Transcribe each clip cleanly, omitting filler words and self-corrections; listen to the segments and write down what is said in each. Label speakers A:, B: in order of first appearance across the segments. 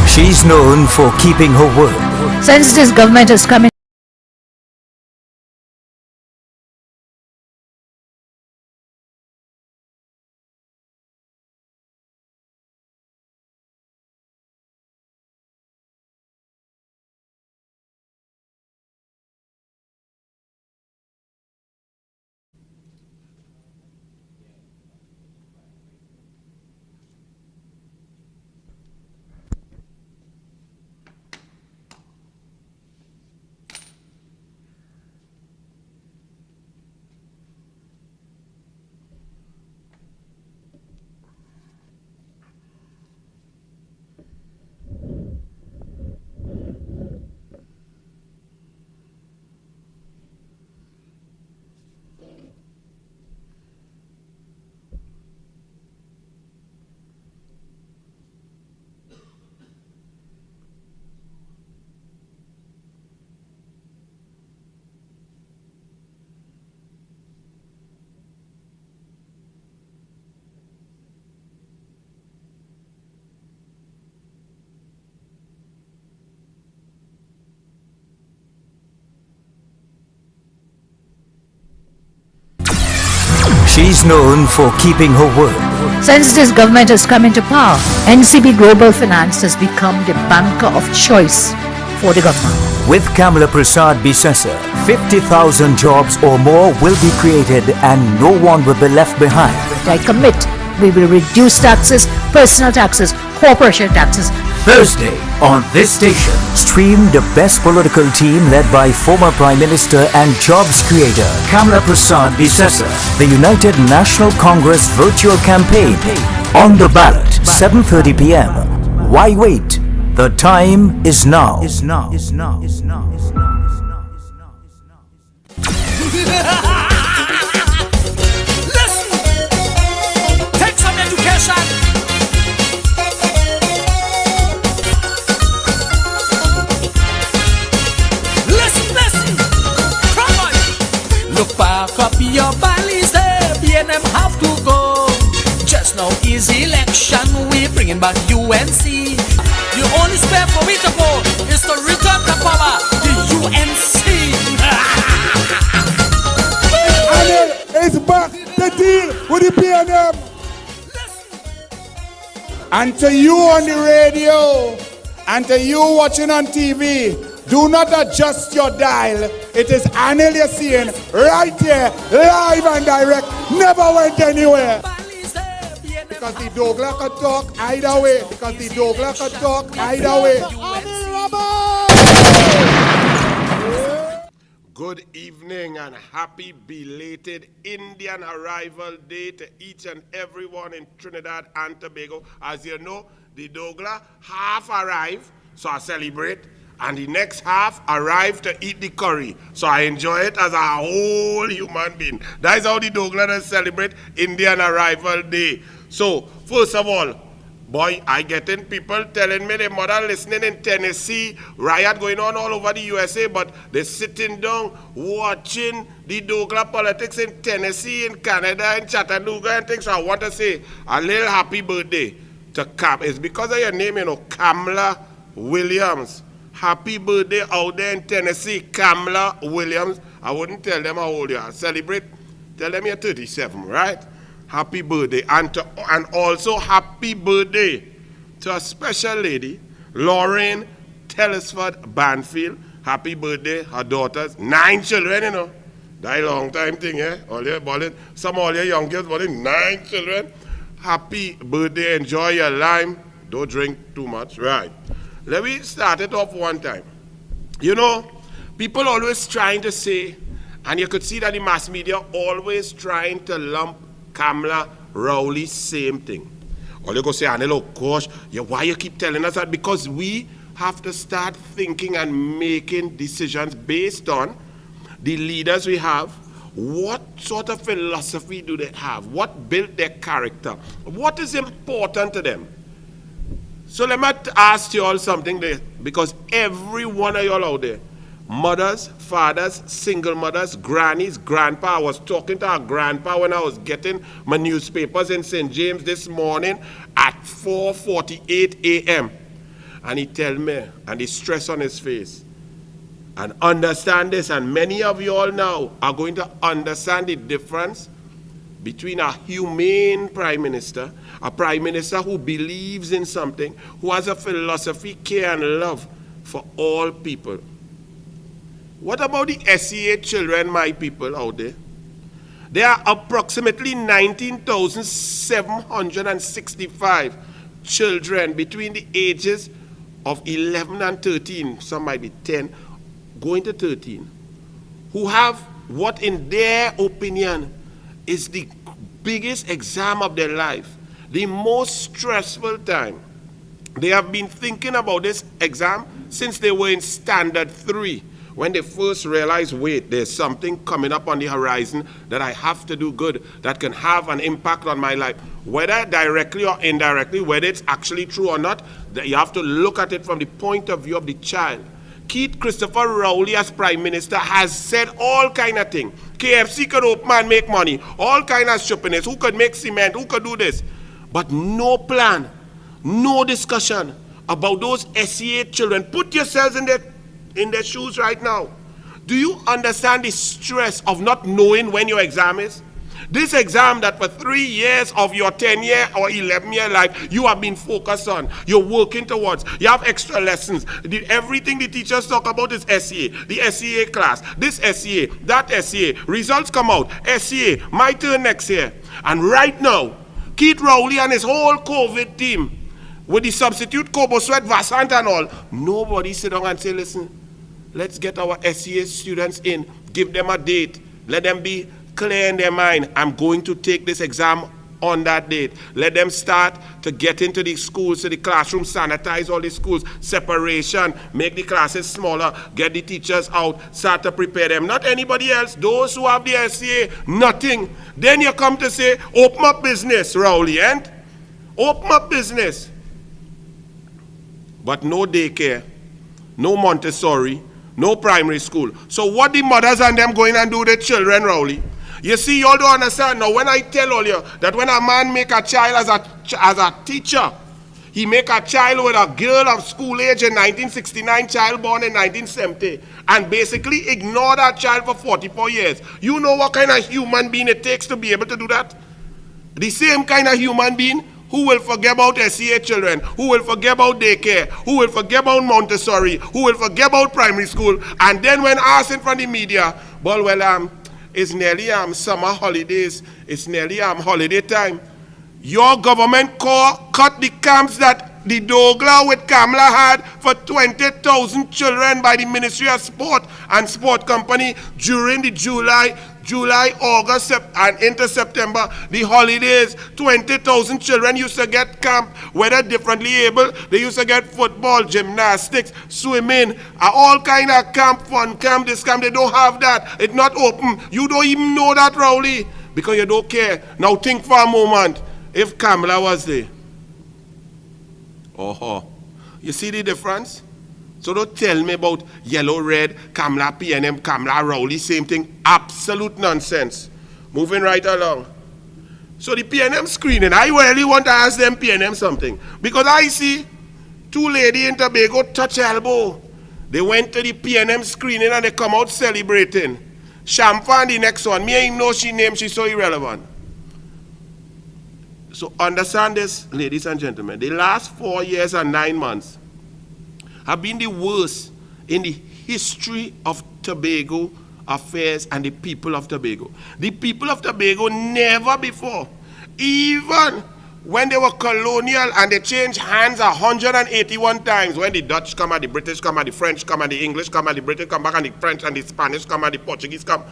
A: She's known for keeping her word.
B: Since this government has come in,
A: She's known for keeping her word.
B: since this government has come into power, NCB Global Finance has become the banker of choice for the government.
A: With Kamala Prasad Bisesa, 50,000 jobs or more will be created and no one will be left behind.
B: I commit we will reduce taxes, personal taxes, corporation taxes.
A: Thursday on this station, stream the best political team led by former Prime Minister and jobs creator Kamala Prasad Bisesa. The United National Congress virtual campaign on the ballot, 7:30 p.m. Why wait? The time is now.
C: Listen, take some education. Listen, come on. Look back up your valleys there, B&M have to go. Just now is election, we bringing back UNC. The only step for me to go is to return the power to UNC.
D: It's back to deal with the B&M. And to you on the radio, and to you watching on TV, do not adjust your dial. It is Anil you're seeing right here, live and direct. Never went anywhere. Because the douglAR can talk either way. Because the douglAR can talk either way.
E: Good evening and happy belated Indian Arrival Day to each and everyone in Trinidad and Tobago. As you know, the douglAR half arrived, so I celebrate, and the next half arrived to eat the curry. So I enjoy it as a whole human being. That is how the douglAR celebrate Indian Arrival Day. So, first of all, boy, I getting people telling me their mother listening in Tennessee, riot going on all over the USA, but they're sitting down watching the douglAR politics in Tennessee, in Canada, in Chattanooga and things. So I want to say a little happy birthday to Cam. It's because of your name, you know, Kamala Williams. Happy birthday out there in Tennessee, Kamala Williams. I wouldn't tell them how old you are. Celebrate, tell them you're 37, right? Happy birthday. And also happy birthday to a special lady, Lauren Telesford Banfield, happy birthday, her daughters, 9 children, you know. That a long time thing, eh? Some all your young kids, 9 children. Happy birthday, enjoy your lime. Don't drink too much, right? Let me start it off one time. You know, people always trying to say, and you could see that the mass media always trying to lump Kamala Rowley same thing. Or they go say, Anelo, gosh, why you keep telling us that? Because we have to start thinking and making decisions based on the leaders we have. What sort of philosophy do they have? What built their character? What is important to them? So let me ask you all something there, because every one of y'all out there, mothers, fathers, single mothers, grannies, grandpa. I was talking to our grandpa when I was getting my newspapers in St. James this morning at 4:48 a.m. And he tell me, and the stress on his face, and understand this, and many of you all now are going to understand the difference between a humane prime minister, a prime minister who believes in something, who has a philosophy, care, and love for all people. What about the SEA children, my people out there? There are approximately 19,765 children between the ages of 11 and 13, some might be 10, going to 13, who have what in their opinion is the biggest exam of their life, the most stressful time. They have been thinking about this exam since they were in standard 3, when they first realized, wait, there's something coming up on the horizon that I have to do good, that can have an impact on my life. Whether directly or indirectly, whether it's actually true or not, you have to look at it from the point of view of the child. Keith Christopher Rowley as Prime Minister has said all kind of things. KFC could open and make money, all kind of stupidness, who could make cement, who could do this. But no plan, no discussion about those SEA children. Put yourselves in their shoes right now. Do you understand the stress of not knowing when your exam is? This exam that for 3 years of your 10-year or 11-year life you have been focused on, you're working towards, you have extra lessons. Everything the teachers talk about is SEA, the SEA class, this SEA, that SEA, results come out, SEA, my turn next year. And right now, Keith Rowley and his whole COVID team, with the substitute Kobo Sweat, Vassant and all, nobody sit down and say, listen, let's get our SEA students in, give them a date, let them be clear in their mind, I'm going to take this exam on that date. Let them start to get into the schools, to the classroom, sanitize all the schools, separation, make the classes smaller, get the teachers out, start to prepare them. Not anybody else, those who have the SCA, nothing. Then you come to say, open up business, Rowley, and open up business. But no daycare, no Montessori, no primary school. So what the mothers and them going and do to the children, Rowley? You see, you all don't understand. Now, when I tell all you that when a man make a child as a teacher, he make a child with a girl of school age in 1969, child born in 1970, and basically ignore that child for 44 years. You know what kind of human being it takes to be able to do that? The same kind of human being who will forget about SCA children, who will forget about daycare, who will forget about Montessori, who will forget about primary school, and then when asked in front of the media, well, it's nearly summer holidays, it's nearly holiday time. Your government cut the camps that the douglAR with Kamala had for 20,000 children by the Ministry of Sport and Sport Company during the July, August, and into September, the holidays. 20,000 children used to get camp, whether differently able. They used to get football, gymnastics, swimming, all kind of camp, fun camp, this camp. They don't have that. It's not open. You don't even know that, Rowley, because you don't care. Now think for a moment, if Kamala was there. You see the difference? So don't tell me about yellow, red, Kamala, PNM, Kamala, Rowley, same thing. Absolute nonsense. Moving right along. So the PNM screening, I really want to ask them PNM something. Because I see two ladies in Tobago touch elbow. They went to the PNM screening and they come out celebrating. Shamfa and the next one. Me ain't know she name, she's so irrelevant. So understand this, ladies and gentlemen. The last 4 years and 9 months, have been the worst in the history of Tobago affairs and the people of Tobago. The people of Tobago never before, even when they were colonial and they changed hands 181 times, when the Dutch come and the British come and the French come and the English come and the British come back and the French and the Spanish come and the Portuguese come,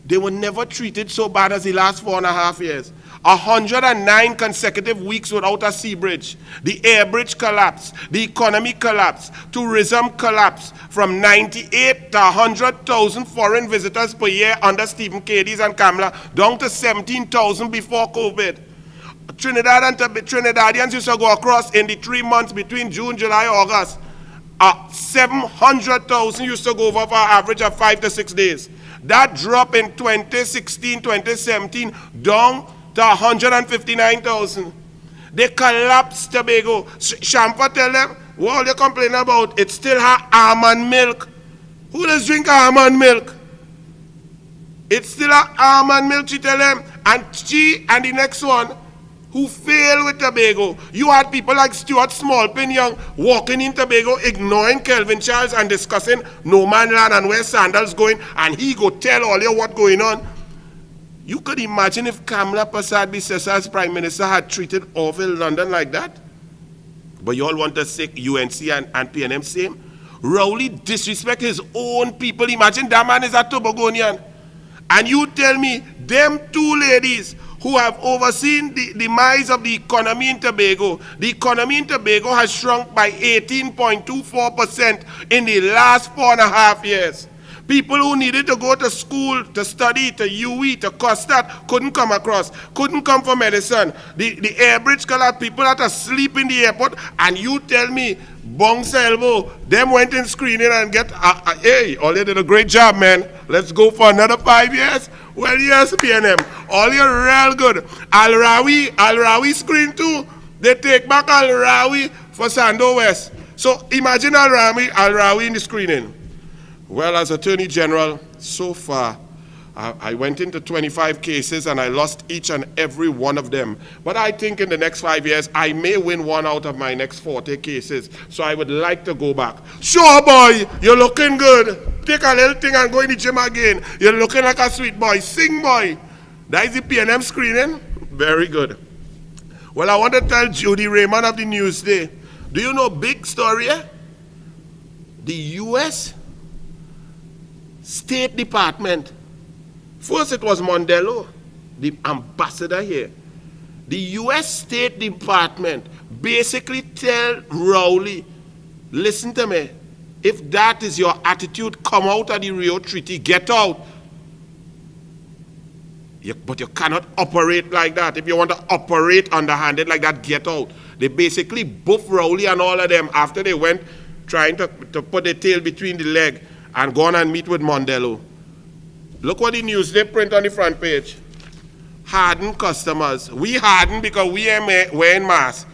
E: they were never treated so bad as the last 4.5 years. 109 consecutive weeks without a sea bridge. The air bridge collapsed. The economy collapsed. Tourism collapsed. From 98 to 100,000 foreign visitors per year under Stephen Cadiz and Kamala, down to 17,000 before COVID. Trinidad and Trinidadians used to go across in the 3 months between June, July, August. 700,000 used to go over for an average of 5 to 6 days. That drop in 2016, 2017, down to 159,000. They collapsed Tobago. Shampa tell them, what are they complaining about? It still has almond milk. Who does drink almond milk? It's still has almond milk, she tell them. And she and the next one, who failed with Tobago. You had people like Stuart Smallpin Young walking in Tobago, ignoring Kelvin Charles and discussing no man land and where Sandals going, and he go tell all you what going on. You could imagine if Kamala Prasad Bissessa as Prime Minister had treated Orville London like that? But you all want to say UNC and PNM same? Rowley disrespect his own people. Imagine that man is a Tobagonian. And you tell me, them two ladies who have overseen the demise of the economy in Tobago. The economy in Tobago has shrunk by 18.24% in the last 4.5 years. People who needed to go to school, to study, to UE, to Costard, couldn't come across, couldn't come for medicine. The air bridge collapsed, people had to sleep in the airport, and you tell me, Bongs Elbow, them went in screening and get, hey, all you did a great job, man. Let's go for another 5 years. Well, yes, PNM, all you real good. Al-Rawi screen too. They take back Al-Rawi for Sando West. So imagine Al-Rawi in the screening. Well, as Attorney General, so far, I went into 25 cases and I lost each and every one of them. But I think in the next 5 years, I may win one out of my next 40 cases. So I would like to go back. Sure, boy, you're looking good. Take a little thing and go in the gym again. You're looking like a sweet boy. Sing, boy. That is the PNM screening. Very good. Well, I want to tell Judy Raymond of the Newsday. Do you know big story? The U.S. State Department. First it was Mondello, the ambassador here. The U.S. State Department basically tell Rowley, listen to me, if that is your attitude, come out of the Rio Treaty, get out. But you cannot operate like that. If you want to operate underhanded like that, get out. They basically buff Rowley and all of them after they went trying to put their tail between the leg and go on and meet with Mondello. Look what the Newsday print on the front page. Hardened customers. We hardened because we are wearing masks.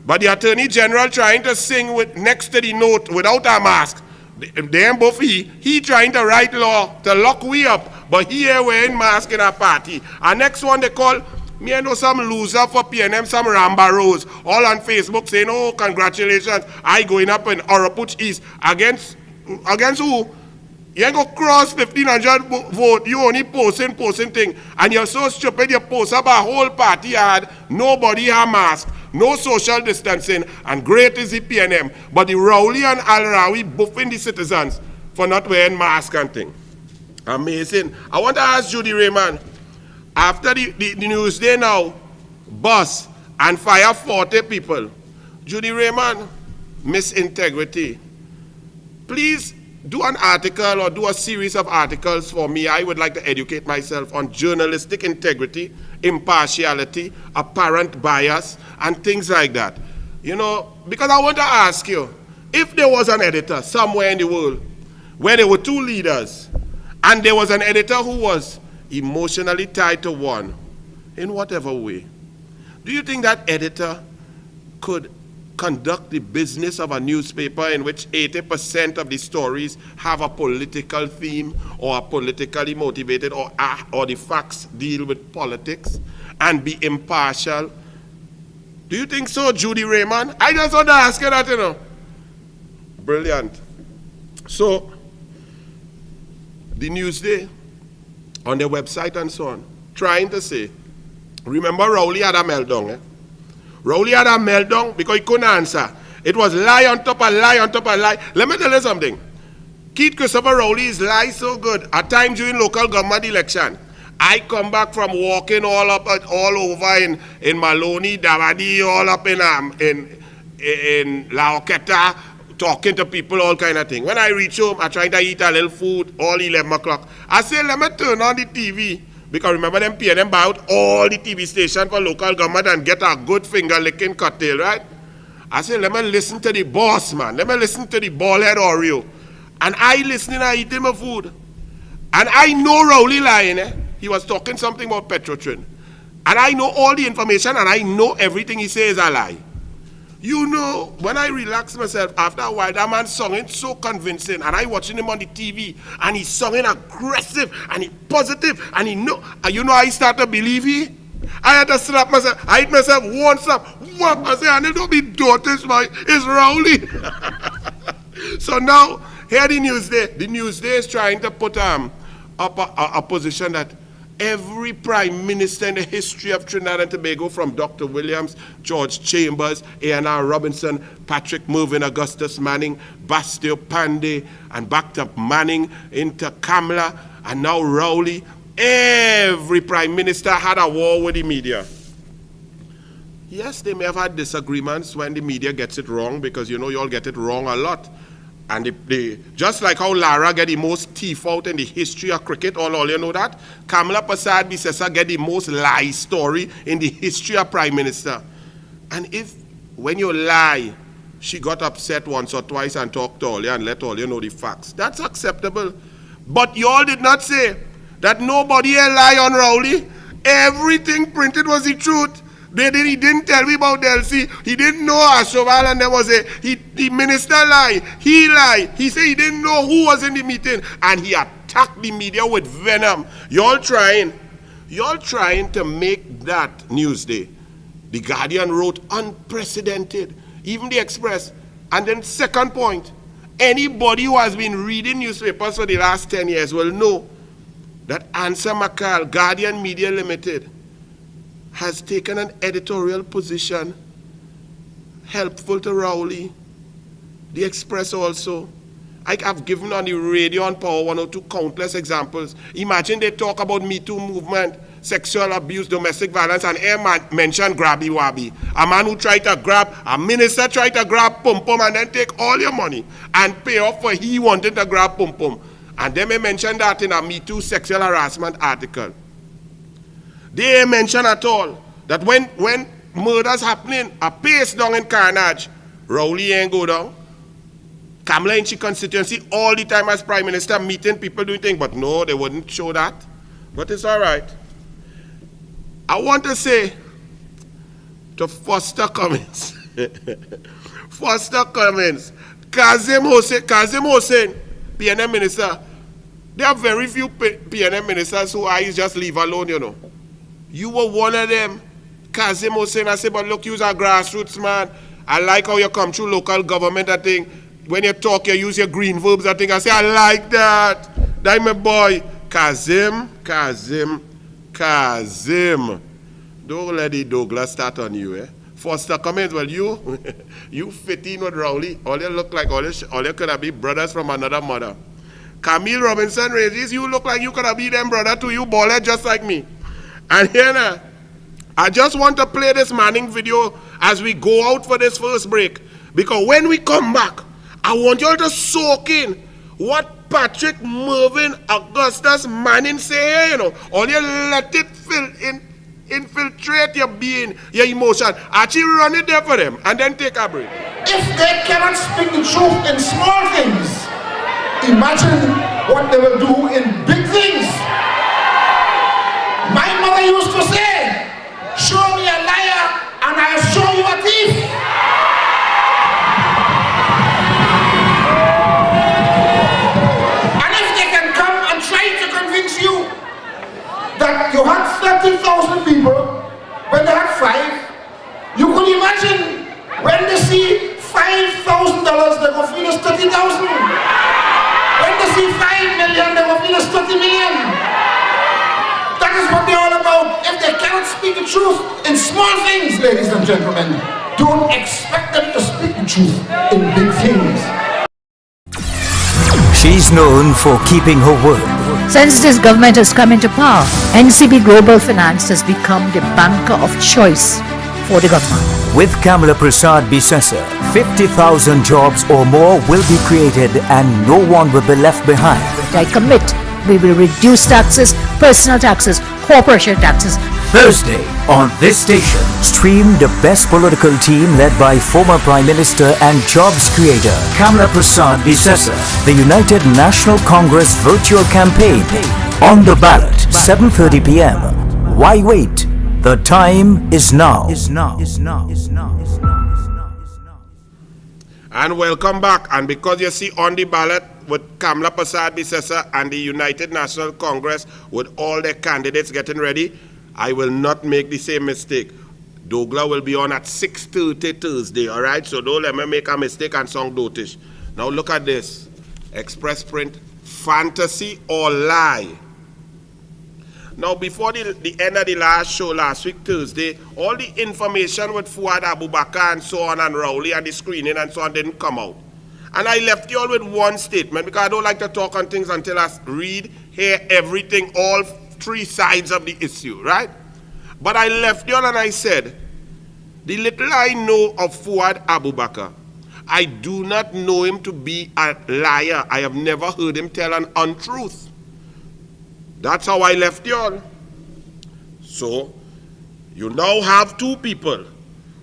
E: But the Attorney General trying to sing with next to the note without a mask. They ain't both he trying to write law to lock we up, but he here wearing mask in a party. And next one they call, me I know some loser for PNM, some Ramba Rose, all on Facebook saying, oh, congratulations, I going up in Orapuch East. Against who? You ain't go cross 1,500 vote. You only posting thing. And you're so stupid, you post up a whole party ad. Nobody have mask. No social distancing. And great is the PNM. But the Rowley and Al-Rawi buffing the citizens for not wearing mask and thing. Amazing. I want to ask Judy Raymond. After the Newsday now, bus and fire 40 people. Judy Raymond, Miss Integrity. Please do an article or do a series of articles for me. I would like to educate myself on journalistic integrity, impartiality, apparent bias, and things like that. You know, because I want to ask you, if there was an editor somewhere in the world where there were two leaders, and there was an editor who was emotionally tied to one, in whatever way, do you think that editor could conduct the business of a newspaper in which 80% of the stories have a political theme or are politically motivated or the facts deal with politics and be impartial? Do you think so, Judy Raymond? I just want to ask you that, you know. Brilliant. So, the Newsday, on their website and so on, trying to say, remember Rowley had a meltdown, eh? Rowley had a meltdown because he couldn't answer. It was lie on top of lie on top of lie. Let me tell you something. Keith Christopher Rowley's lie so good. At times during local government election, I come back from walking all over in Maloney, Davadi, all up in La Oqueta, talking to people, all kind of thing. When I reach home, I try to eat a little food, all 11 o'clock. I say, let me turn on the TV. Because remember them PNM buy out all the TV stations for local government and get a good finger-licking cocktail, right? I say, let me listen to the boss, man. Let me listen to the bald-head Oreo. And I listening and eating my food. And I know Rowley lying, eh? He was talking something about Petrotrin. And I know all the information and I know everything he says is a lie. You know, when I relax myself, after a while, that man singing so convincing, and I watching him on the TV, and he's singing aggressive, and he positive, and he know, and you know I start to believe he? I had to slap myself, I hit myself one slap, whop, I say, and it don't be daughters, it's Rowley. So now, here the Newsday is trying to put up a position that every prime minister in the history of Trinidad and Tobago, from Dr. Williams, George Chambers, A.N.R. Robinson, Patrick Mervyn, Augustus Manning, Bastille Pandey, and back to Manning, into Kamla, and now Rowley, every prime minister had a war with the media. Yes, they may have had disagreements when the media gets it wrong, because you know you all get it wrong a lot. And they just like how Lara get the most teeth out in the history of cricket, all you know that? Kamla Prasad Bisesa get the most lie story in the history of Prime Minister. And if, when you lie, she got upset once or twice and talked to all you and let all you know the facts, that's acceptable. But you all did not say that nobody here lie on Rowley. Everything printed was the truth. He didn't tell me about Delcy. He didn't know Ashoval, and there was the minister lied. He lied. He said he didn't know who was in the meeting, and he attacked the media with venom. Y'all trying to make that Newsday. The Guardian wrote unprecedented. Even the Express. And then second point, anybody who has been reading newspapers for the last 10 years will know that Answer McCall, Guardian Media Limited, has taken an editorial position helpful to Rowley. The Express also. I've given on the radio on Power 102 countless examples. Imagine they talk about Me Too movement, sexual abuse, domestic violence, and air mention Grabby Wabby. A man who tried to grab, a minister tried to grab Pum Pum and then take all your money and pay off for he wanted to grab Pum Pum. And they may mention that in a Me Too sexual harassment article. They mention at all that when murders happening, a pace down in carnage, Rowley ain't go down. Kamla in she constituency all the time as Prime Minister meeting people doing things, but no, they wouldn't show that. But it's all right. I want to say to Foster Cummins, Kazim Hossain, PNM Minister, there are very few PNM ministers who I just leave alone, you know. You were one of them. Kazim Hossain, I say, but look, you're a grassroots man. I like how you come through local government, I think. When you talk, you use your green verbs, I think. I say, I like that. That's my boy. Kazim. Don't let the douglAR start on you, eh? Foster Cummins, well, you fit in with Rowley. All you look like, all you could have been brothers from another mother. Camille Robinson Regis, you look like you could have been them brother to you, ballhead just like me. And here now, I just want to play this Manning video as we go out for this first break. Because when we come back, I want you all to soak in what Patrick Mervyn, Augustus Manning say, you know. All you let it infiltrate your being, your emotion. Actually run it there for them and then take a break.
F: If they cannot speak the truth in small things, imagine what they will do in big things. My mother used to say, show me a liar and I'll show you a thief. And if they can come and try to convince you that you had 30,000 people when they had 5, you could imagine when they see 5,000 they go feel it's 30,000. When they see 5 million, they go feel it's 30 million. That is what they're all about. If they cannot speak the truth in small things, ladies and gentlemen, don't expect them to speak the truth in big things.
A: She's known for keeping her word.
B: Since this government has come into power, NCB Global Finance has become the banker of choice for the government.
A: With Kamala Prasad Bisesa, 50,000 jobs or more will be created and no one will be left behind.
B: I commit, we will reduce taxes, personal taxes, corporation taxes.
A: Thursday, on this station, stream the best political team led by former Prime Minister and jobs creator Kamala Prasad Bisesa. The United National Congress virtual campaign. On the ballot, 7:30 p.m. Why wait? The time is now.
E: And welcome back. And because you see on the ballot with Kamala Prasad Bisesa and the United National Congress with all their candidates getting ready, I will not make the same mistake. douglAR will be on at 6:30 Thursday, all right? So don't let me make a mistake and sound dotish. Now look at this. Express print, fantasy or lie? Now before the end of the last show last week, Thursday, all the information with Fuad Abubakar and so on and Rowley and the screening and so on didn't come out. And I left you all with one statement because I don't like to talk on things until I read, hear everything, all three sides of the issue, right? But I left you all and I said, the little I know of Fuad Abubakar, I do not know him to be a liar. I have never heard him tell an untruth. That's how I left you all. So, you now have two people.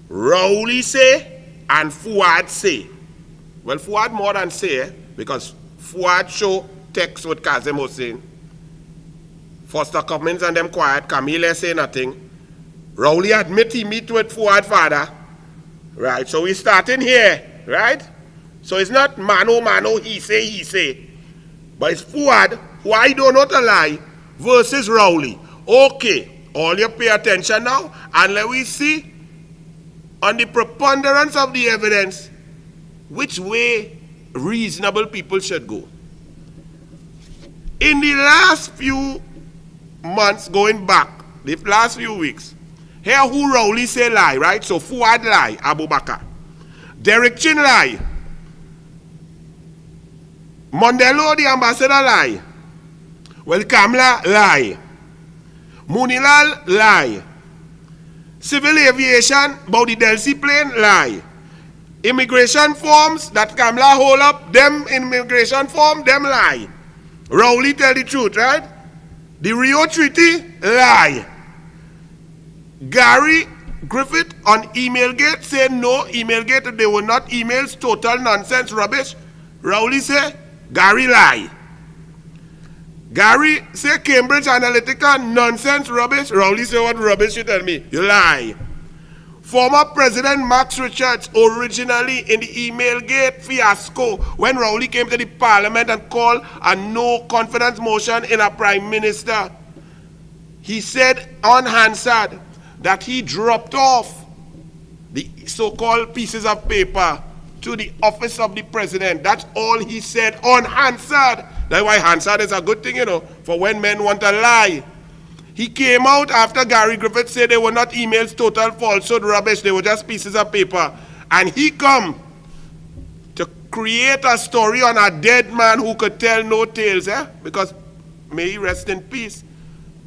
E: Rowley say and Fuad say. Well, Fuad more than say, because Fuad show text with Kazem Hussein. Foster Cummins and them quiet. Camille say nothing. Rowley admit he meet with Fuad father. Right, so we starting here, right? So it's not mano, he say. But it's Fuad, who I don't know to lie, versus Rowley. Okay, all you pay attention now, and let we see on the preponderance of the evidence which way reasonable people should go. In the last few months going back, the last few weeks, here who Rowley say lie, right? So Fuad lie, Abubakar. Derek Chin lie. Mondelo, the ambassador, lie. Well, Kamala lie. Munilal lie. Civil aviation, about the Delcy plane, lie. Immigration forms that Kamala hold up, them immigration form, them lie. Rowley tell the truth, right? The Rio Treaty, lie. Gary Griffith on Emailgate say no, Emailgate, they were not emails, total nonsense, rubbish. Rowley say, Gary lie. Gary say Cambridge Analytica, nonsense, rubbish. Rowley say, what rubbish you tell me? You lie. Former President Max Richards, originally in the Emailgate fiasco, when Rowley came to the parliament and called a no confidence motion in a prime minister, he said on Hansard that he dropped off the so-called pieces of paper to the office of the president. That's all he said on Hansard. That's why Hansard is a good thing, you know, for when men want to lie. He came out after Gary Griffith said they were not emails, total falsehood, rubbish, they were just pieces of paper. And he come to create a story on a dead man who could tell no tales, because may he rest in peace.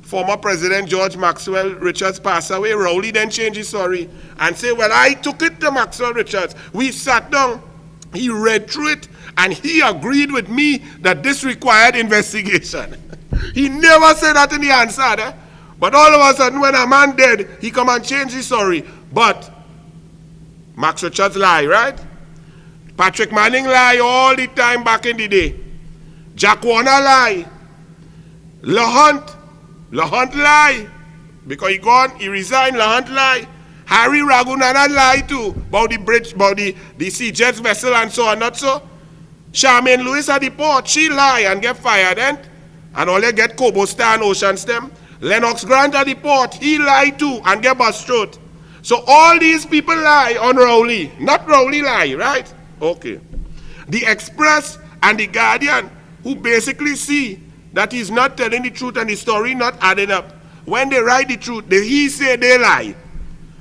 E: Former President George Maxwell Richards passed away. Rowley then changed his story and say, well, I took it to Maxwell Richards. We sat down, he read through it, and he agreed with me that this required investigation. He never said that in the answer, But all of a sudden, when a man dead, he come and change his story. But Max Richards lie, right? Patrick Manning lie all the time back in the day. Jack Warner lie. LaHunt lie. Because he gone, he resigned, LaHunt lie. Harry Raghunandan lie too. About the bridge, about the Sea Jets vessel and so on, not so. Charmaine Lewis at the port, she lie and get fired, and all you get Kobo Star and Ocean Stem. Lennox Grant at the port, he lie too and get bust throat. So all these people lie on Rowley. Not Rowley lie, right? Okay. The Express and the Guardian, who basically see that he's not telling the truth and the story not adding up. When they write the truth, he say they lie.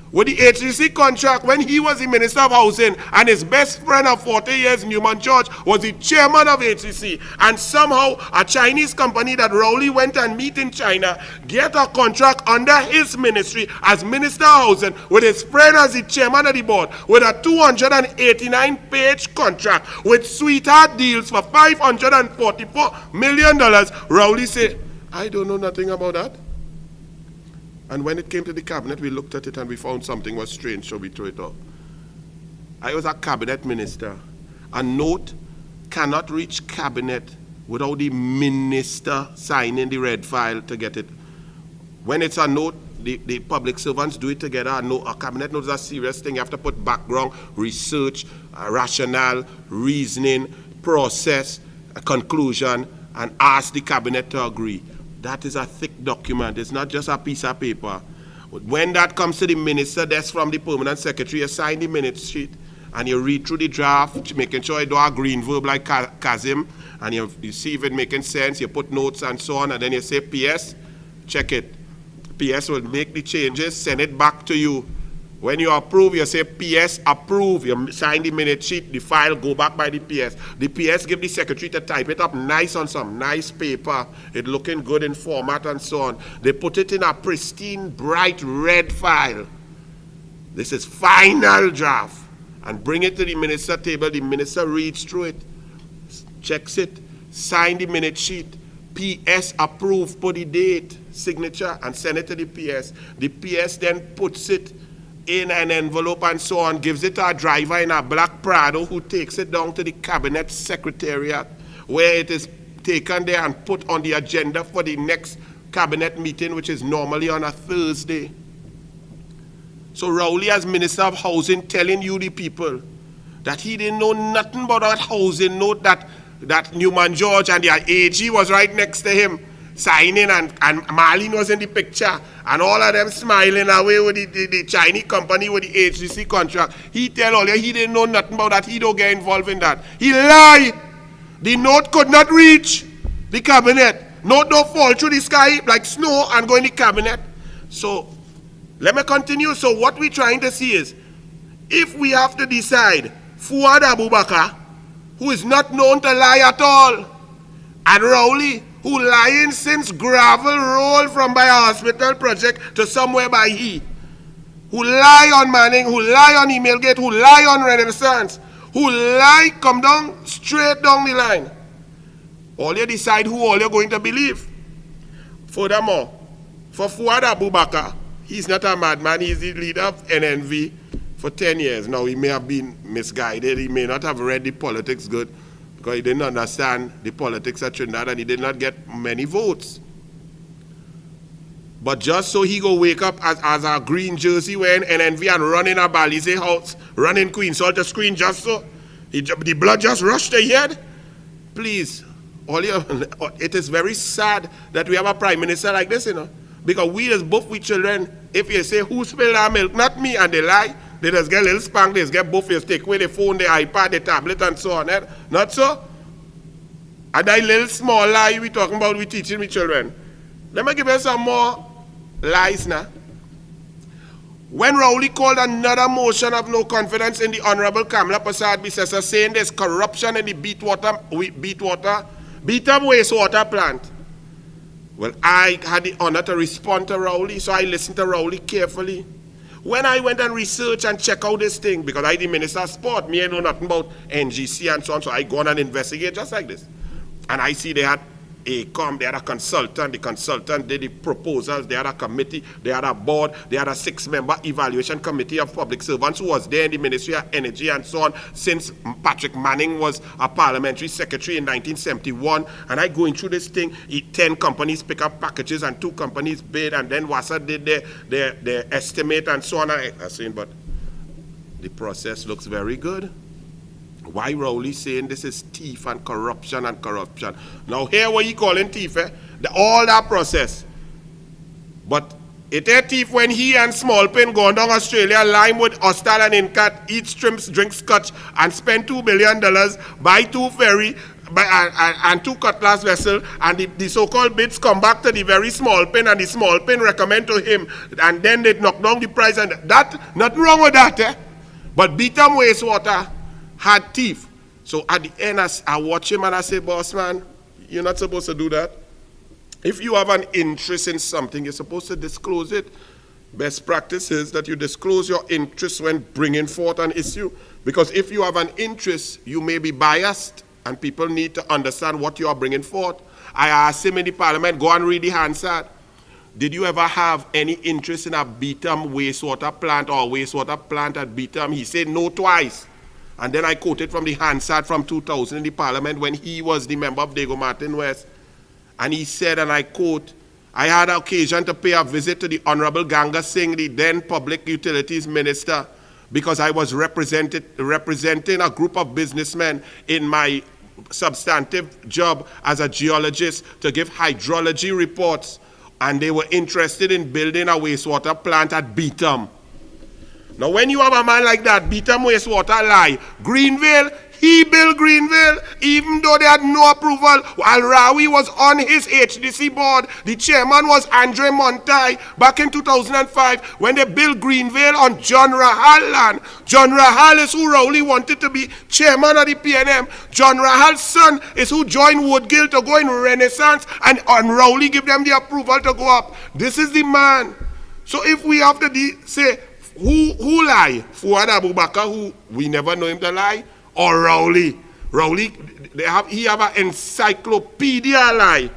E: With the HCC contract, when he was the Minister of Housing, and his best friend of 40 years, Newman George, was the chairman of HCC, and somehow a Chinese company that Rowley went and meet in China, get a contract under his ministry as Minister of Housing, with his friend as the chairman of the board, with a 289-page contract, with sweetheart deals for $544 million. Rowley said, I don't know nothing about that. And when it came to the cabinet, we looked at it and we found something was strange, so we threw it out. I was a cabinet minister. A note cannot reach cabinet without the minister signing the red file to get it. When it's a note, the public servants do it together. A cabinet note is a serious thing. You have to put background, research, rationale, reasoning, process, a conclusion, and ask the cabinet to agree. That is a thick document. It's not just a piece of paper. When that comes to the minister, that's from the permanent secretary. You sign the minutes sheet and you read through the draft, making sure you don't agree in verb like Kazim, and you see if it making sense. You put notes and so on, and then you say PS, check it. PS will make the changes, send it back to you. When you approve, you say PS approve. You sign the minute sheet, the file go back by the PS. The PS give the secretary to type it up nice on some nice paper. It looking good in format and so on. They put it in a pristine, bright red file. This is final draft. And bring it to the minister table. The minister reads through it, checks it, sign the minute sheet. PS approve, put the date, signature, and send it to the PS. The PS then puts it in an envelope and so on, gives it to a driver in a black Prado who takes it down to the cabinet secretariat, where it is taken there and put on the agenda for the next cabinet meeting, which is normally on a Thursday. So Rowley, as Minister of Housing, telling you the people that he didn't know nothing about that housing note that Newman George and their AG was right next to him, signing, and Marlene was in the picture, and all of them smiling away with the Chinese company with the HCC contract. He tell all you he didn't know nothing about that. He don't get involved in that. He lied. The note could not reach the cabinet. Note don't fall through the sky like snow and go in the cabinet. So let me continue. So what we're trying to see is, if we have to decide Fuad Abubakar, who is not known to lie at all, and Rowley, who lying since gravel rolled from by a hospital project to somewhere by he, who lie on Manning, who lie on Emailgate, who lie on Renaissance, who lie come down straight down the line. All you decide who all you're going to believe. Furthermore, for Fuad Abubakar, he's not a madman. He's the leader of NNV for 10 years. Now, he may have been misguided. He may not have read the politics good, because he didn't understand the politics of Trinidad and he did not get many votes. But just so he go wake up as a green jersey wearing NNV and run in a Balize house, run in Queen Salter screen just so, the blood just rushed to your head. Please, it is very sad that we have a prime minister like this, because we as both we children, if you say who spilled our milk, not me, and they lie, they just get a little spank, they just get both of take away the phone, the iPad, the tablet, and so on. Not so? And that little small lie we talking about, we teaching we children. Let me give you some more lies now. When Rowley called another motion of no confidence in the Honorable Kamala Prasad Bisesa, saying there's corruption in the beat-up wastewater plant. Well, I had the honor to respond to Rowley, so I listened to Rowley carefully. When I went and researched and checked out this thing, because I the Minister of Sport, me I know nothing about NGC and so on, so I go on and investigate just like this. And I see they had they had a consultant, the consultant did the proposals, they had a committee, they had a board, they had a 6-member evaluation committee of public servants who was there in the Ministry of Energy and so on since Patrick Manning was a parliamentary secretary in 1971. And I going through this thing, 10 companies pick up packages and 2 companies bid, and then WASA did their estimate and so on. I saying, but the process looks very good. Why Rowley saying this is thief and corruption and corruption? Now here what you calling thief, all that process. But It a thief when he and Smallpin gone down Australia, lime with hostile and Incat, eat shrimps, drink scotch, and spend $2 billion, buy 2 ferry, and 2 cutlass vessels, and the so-called bids come back to the very Smallpin, and the Smallpin recommend to him, and then they knock down the price, and that, nothing wrong with that, eh? But Beetham Wastewater had thief. So at the end, I watch him and I say, boss man, you're not supposed to do that. If you have an interest in something, you're supposed to disclose it. Best practice is that you disclose your interest when bringing forth an issue. Because if you have an interest, you may be biased, and people need to understand what you are bringing forth. I asked him in the parliament, go and read the Hansard. Did you ever have any interest in a Beetham wastewater plant or wastewater plant at Beetham? He said no twice. And then I quoted from the Hansard from 2000 in the parliament when he was the member of Diego Martin West. And he said, and I quote, I had an occasion to pay a visit to the Honorable Ganga Singh, the then Public Utilities Minister, because I was representing a group of businessmen in my substantive job as a geologist to give hydrology reports, and they were interested in building a wastewater plant at Beetham. Now when you have a man like that, Beetham wastewater lie, Greenville, he built Greenville, even though they had no approval. While Rawi was on his HDC board, the chairman was Andre Montai back in 2005 when they built Greenville on John Rahal land. John Rahal is who Rowley wanted to be chairman of the PNM. John Rahal's son is who joined Woodgill to go in Renaissance, and Rowley give them the approval to go up. This is the man. So if we have to say, who lie? Fuad Abubakar, who we never know him to lie, or Rowley? Rowley, he have an encyclopedia lie.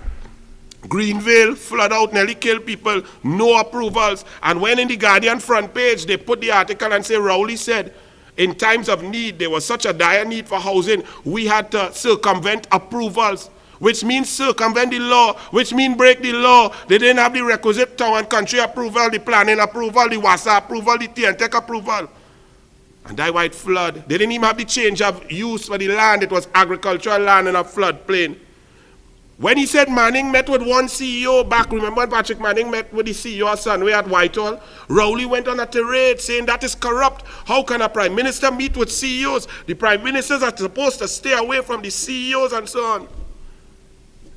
E: Greenville, flood out, nearly kill people, no approvals. And when in the Guardian front page, they put the article and say, Rowley said, in times of need, there was such a dire need for housing, we had to circumvent approvals, which means circumvent the law, which means break the law. They didn't have the requisite town and country approval, the planning approval, the WASA approval, the TNTEC approval. And that white flood, they didn't even have the change of use for the land. It was agricultural land in a floodplain. When he said Manning met with one CEO back, remember Patrick Manning met with the CEO of Sunway at Whitehall? Rowley went on a tirade saying that is corrupt. How can a prime minister meet with CEOs? The prime ministers are supposed to stay away from the CEOs and so on.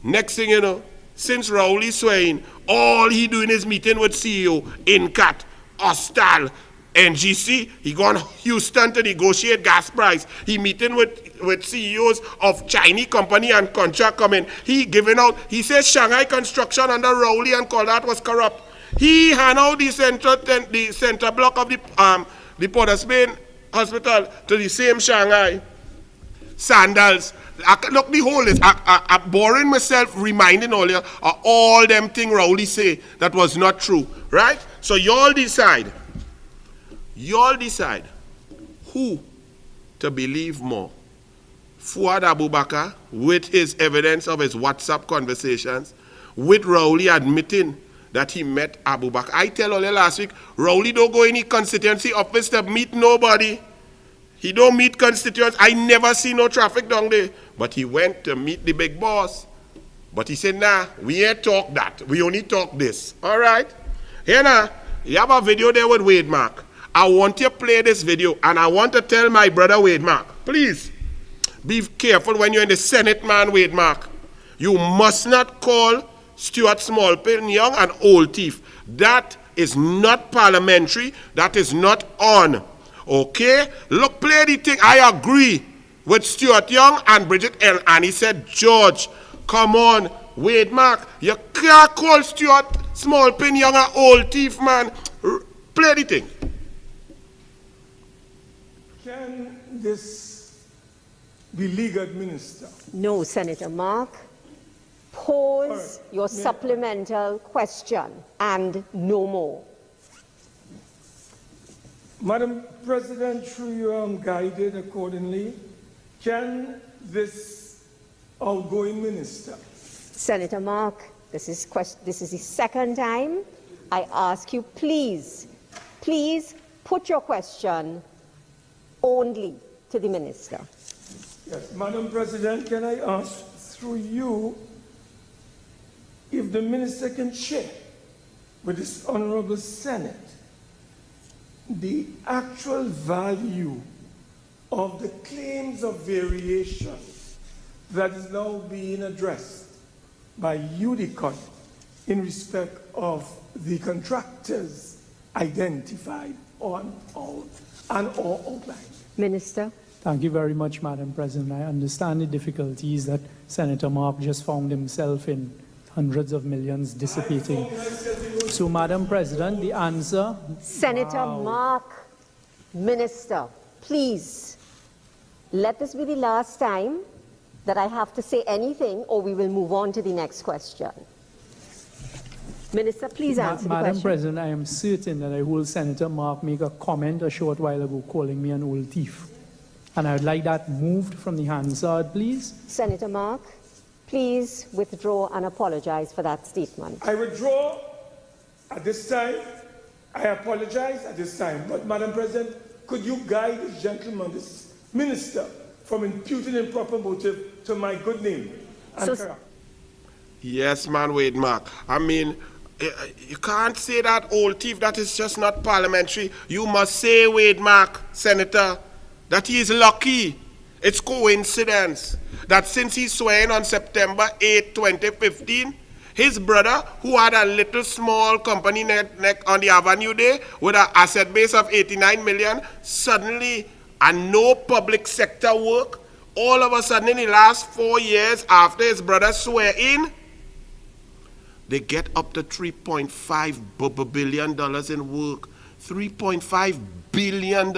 E: Next thing you know, since Rowley swaying, all he doing is meeting with CEO, Incat, Hostal, NGC. He gone Houston to negotiate gas price. He meeting with CEOs of Chinese company and contract coming. He giving out, he says Shanghai construction under Rowley and called that was corrupt. He hand out the center block of the Port of Spain hospital to the same Shanghai. Sandals. Look, the whole is I'm boring myself reminding all you of all them thing Rowley say that was not true, right? So y'all decide who to believe more. Fuad Abubakar with his evidence of his WhatsApp conversations, with Rowley admitting that he met Abubakar. I tell all you last week, Rowley don't go any constituency office to meet nobody. He don't meet constituents. I never see no traffic down there. But he went to meet the big boss. But he said, nah, we ain't talk that. We only talk this. All right? Here now, you have a video there with Wade Mark. I want you to play this video, and I want to tell my brother Wade Mark, please, be careful when you're in the Senate, man, Wade Mark. You must not call Stuart Smallpin Young an old thief. That is not parliamentary. That is not on. Okay? Look, play the thing. I agree with Stuart Young and Bridget L. And he said, George, come on, Wade Mark, you can't call Stuart Smallpin Young an old thief, man. Play the thing.
G: Can this be legal, Minister?
H: No, Senator Mark. Pose your supplemental question and no more.
G: Madam President, through you, I'm guided accordingly. Can this outgoing minister?
H: Senator Mark, this is the second time I ask you, please put your question only to the minister.
G: Yes, Madam President, can I ask through you if the minister can share with this Honorable Senate the actual value of the claims of variation that is now being addressed by UDICOT in respect of the contractors identified on or outlined.
H: Minister.
I: Thank you very much, Madam President. I understand the difficulties that Senator Mark just found himself in, hundreds of millions dissipating. So, Madam President, the answer...
H: Senator Mark, Minister, please, let this be the last time that I have to say anything, or we will move on to the next question. Minister, please answer the question.
I: Madam President, I am certain that I heard Senator Mark make a comment a short while ago calling me an old thief. And I would like that moved from the Hansard, please.
H: Senator Mark, please withdraw and apologize for that statement.
G: I withdraw at this time. I apologize at this time. But, Madam President, could you guide this gentleman, this minister, from imputing improper motive to my good name and character?
E: Yes, man, Wade Mark. I mean, you can't say that old thief. That is just not parliamentary. You must say, Wade Mark, Senator, that he is lucky. It's coincidence that since he swore in on September 8, 2015, his brother, who had a little small company on the Avenue there with an asset base of 89 million, suddenly, and no public sector work, all of a sudden in the last 4 years after his brother swore in, they get up to $3.5 billion in work. $3.5 billion,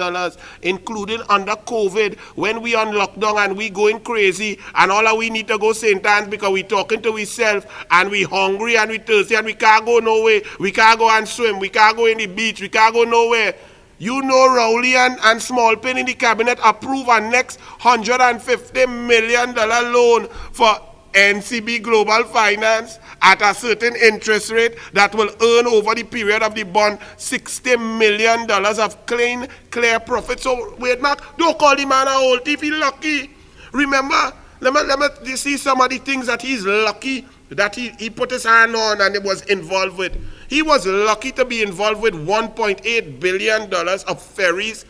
E: including under COVID, when we on lockdown and we going crazy, and all of we need to go St. Anne's because we talking to ourselves, and we hungry and we thirsty, and we can't go nowhere. We can't go and swim. We can't go in the beach. We can't go nowhere. You know Rowley and Smallpin in the cabinet approve a next $150 million loan for NCB Global Finance at a certain interest rate that will earn over the period of the bond $60 million of clear profit. So, wait, Mark, don't call the man a old thief. He's lucky. Remember, let me see some of the things that he's lucky that he put his hand on and he was involved with. He was lucky to be involved with $1.8 billion of ferries,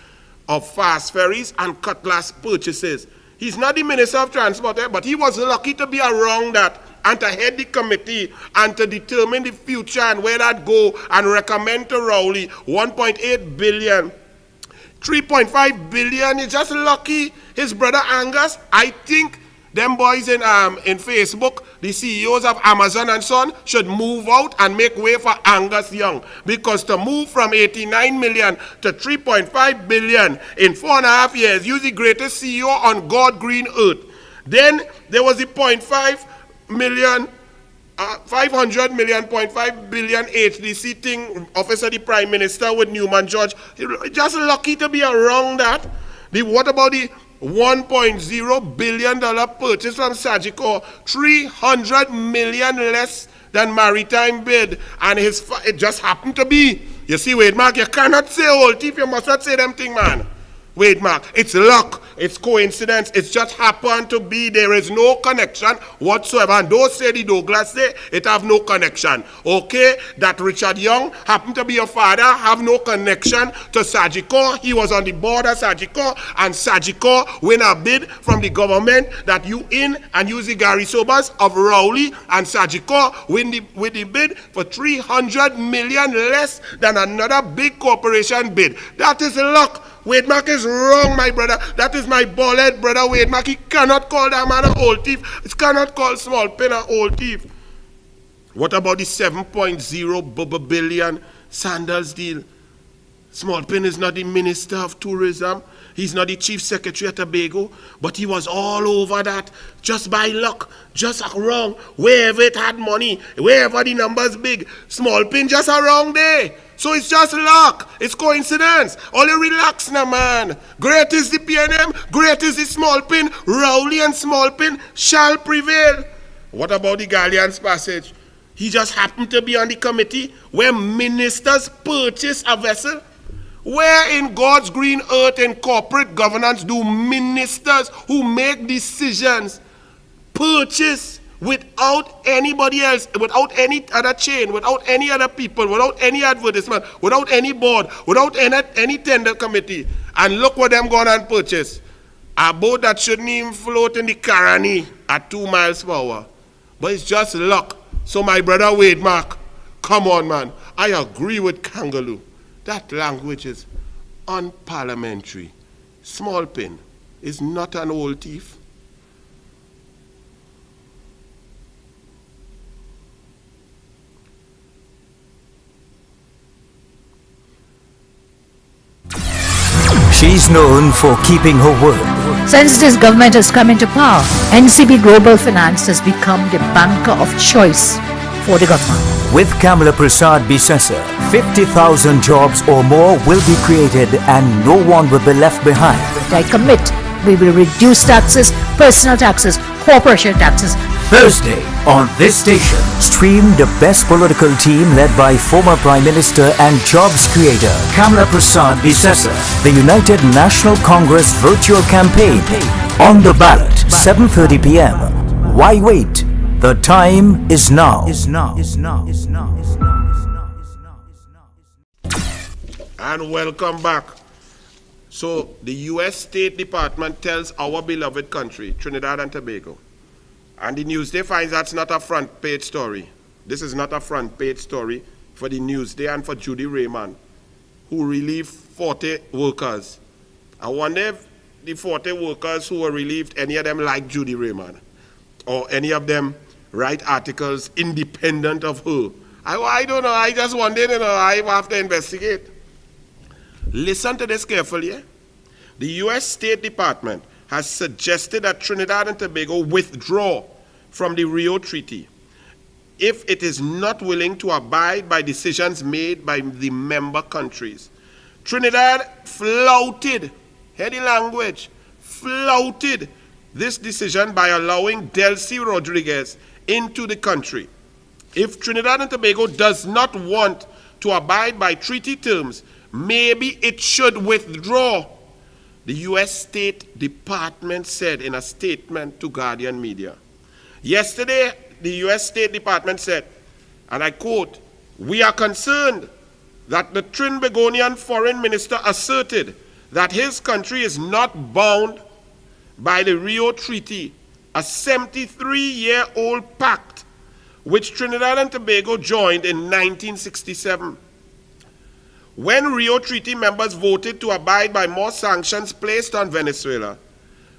E: of fast ferries and cutlass purchases. He's not the Minister of Transport, but he was lucky to be around that and to head the committee and to determine the future and where that go and recommend to Rowley $1.8 billion. $3.5 billion is just lucky. His brother Angus, I think them boys in Facebook, the CEOs of Amazon and so on, should move out and make way for Angus Young. Because to move from 89 million to 3.5 billion in 4.5 years, you're the greatest CEO on God green earth. Then there was the 0.5 million, 500 million, 0.5 billion HDC thing, Office of the Prime Minister with Newman George. Just lucky to be around that. What about the $1.0 billion purchase from Sagicor, $300 million less than maritime bid, and it just happened to be. You see, Wade Mark, you cannot say old thief, you must not say them thing, man. Wade Mark, it's luck, it's coincidence, it's just happened to be, there is no connection whatsoever. And don't say the douglAR say it have no connection. Okay, that Richard Young happened to be your father, have no connection to Sagicor. He was on the board of Sagicor, and Sagicor win a bid from the government that you in and use the Gary Sobers of Rowley, and Sagicor win the bid for $300 million less than another big corporation bid. That is luck. Wade Mark is wrong, my brother. That is my bald-head brother, Wade Mark. He cannot call that man an old thief. He cannot call Smallpin an old thief. What about the 7.0 billion Sandals deal? Smallpin is not the Minister of Tourism. He's not the Chief Secretary at Tobago, but he was all over that just by luck, just wrong. Wherever it had money, wherever the numbers big, Smallpin just around there. So it's just luck. It's coincidence. Only relax now, man. Great is the PNM, great is the Smallpin. Rowley and Smallpin shall prevail. What about the Galleon's Passage? He just happened to be on the committee where ministers purchase a vessel. Where in God's green earth and corporate governance do ministers who make decisions purchase without anybody else, without any other chain, without any other people, without any advertisement, without any board, without any tender committee. And look what them gone and purchase. A boat that shouldn't even float in the Caroni at 2 miles per hour. But it's just luck. So my brother Wade Mark, come on, man. I agree with Kangaloo. That language is unparliamentary. Small pin is not an old thief.
A: She's known for keeping her word.
B: Since this government has come into power, NCB Global Finance has become the banker of choice for the government.
A: With Kamala Prasad Bisesa, 50,000 jobs or more will be created and no one will be left behind.
B: I commit we will reduce taxes, personal taxes, corporation taxes.
A: Thursday, on this station, stream the best political team led by former Prime Minister and jobs creator Kamala Prasad Bisesa. The United National Congress virtual campaign. On the ballot, 7:30 p.m. Why wait? The time is now.
E: And welcome back. So the U.S. State Department tells our beloved country, Trinidad and Tobago, and the Newsday finds that's not a front page story. This is not a front page story for the Newsday and for Judy Raymond, who relieved 40 workers. I wonder if the 40 workers who were relieved, any of them like Judy Raymond, or any of them write articles independent of her. I don't know. I just wondered, I have to investigate. Listen to this carefully. Eh? The U.S. State Department has suggested that Trinidad and Tobago withdraw from the Rio Treaty if it is not willing to abide by decisions made by the member countries. Trinidad flouted, hear the language, flouted this decision by allowing Delcy Rodriguez into the country. If Trinidad and Tobago does not want to abide by treaty terms, maybe it should withdraw, the U.S. State Department said in a statement to Guardian Media. Yesterday, the U.S. State Department said, and I quote, "We are concerned that the Trinbagonian foreign minister asserted that his country is not bound by the Rio Treaty, a 73-year-old pact which Trinidad and Tobago joined in 1967. When Rio Treaty members voted to abide by more sanctions placed on Venezuela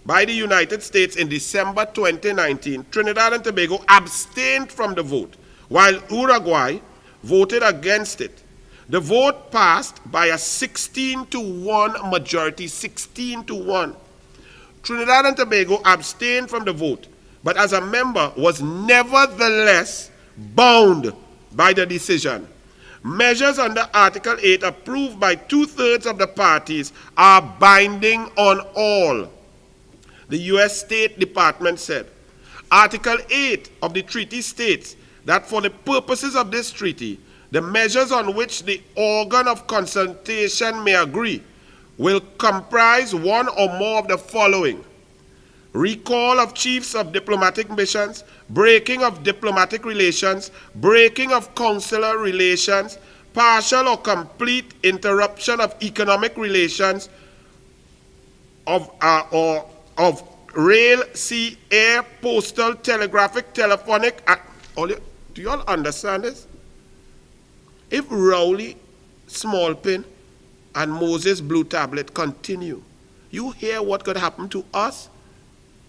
E: by the United States in December 2019, Trinidad and Tobago abstained from the vote, while Uruguay voted against it. The vote passed by a 16-1 majority, 16-1. Trinidad and Tobago abstained from the vote, but as a member was nevertheless bound by the decision. Measures under Article 8 approved by 2/3 of the parties are binding on all, the U.S. State Department said. Article 8 of the treaty states that for the purposes of this treaty, the measures on which the organ of consultation may agree will comprise one or more of the following: recall of chiefs of diplomatic missions, breaking of diplomatic relations, breaking of consular relations, partial or complete interruption of economic relations, of rail, sea, air, postal, telegraphic, telephonic. Do you all understand this? If Rowley, Smallpin, and Moses Blue Tablet continue, you hear what could happen to us?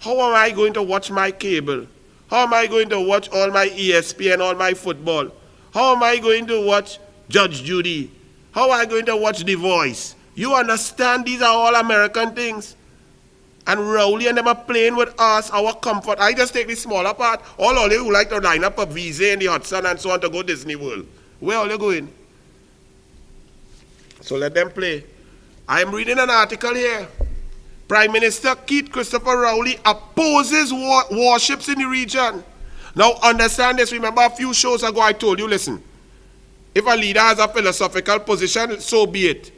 E: How am I going to watch my cable? How am I going to watch all my ESPN, all my football? How am I going to watch Judge Judy? How am I going to watch The Voice? You understand these are all American things. And Rowley and them are playing with us, our comfort. I just take the smaller part. All of you who like to line up a visa in the hot sun and so on to go Disney World. Where are you going? So let them play. I am reading an article here. Prime Minister Keith Christopher Rowley opposes warships in the region. Now understand this. Remember a few shows ago I told you, listen, if a leader has a philosophical position, so be it.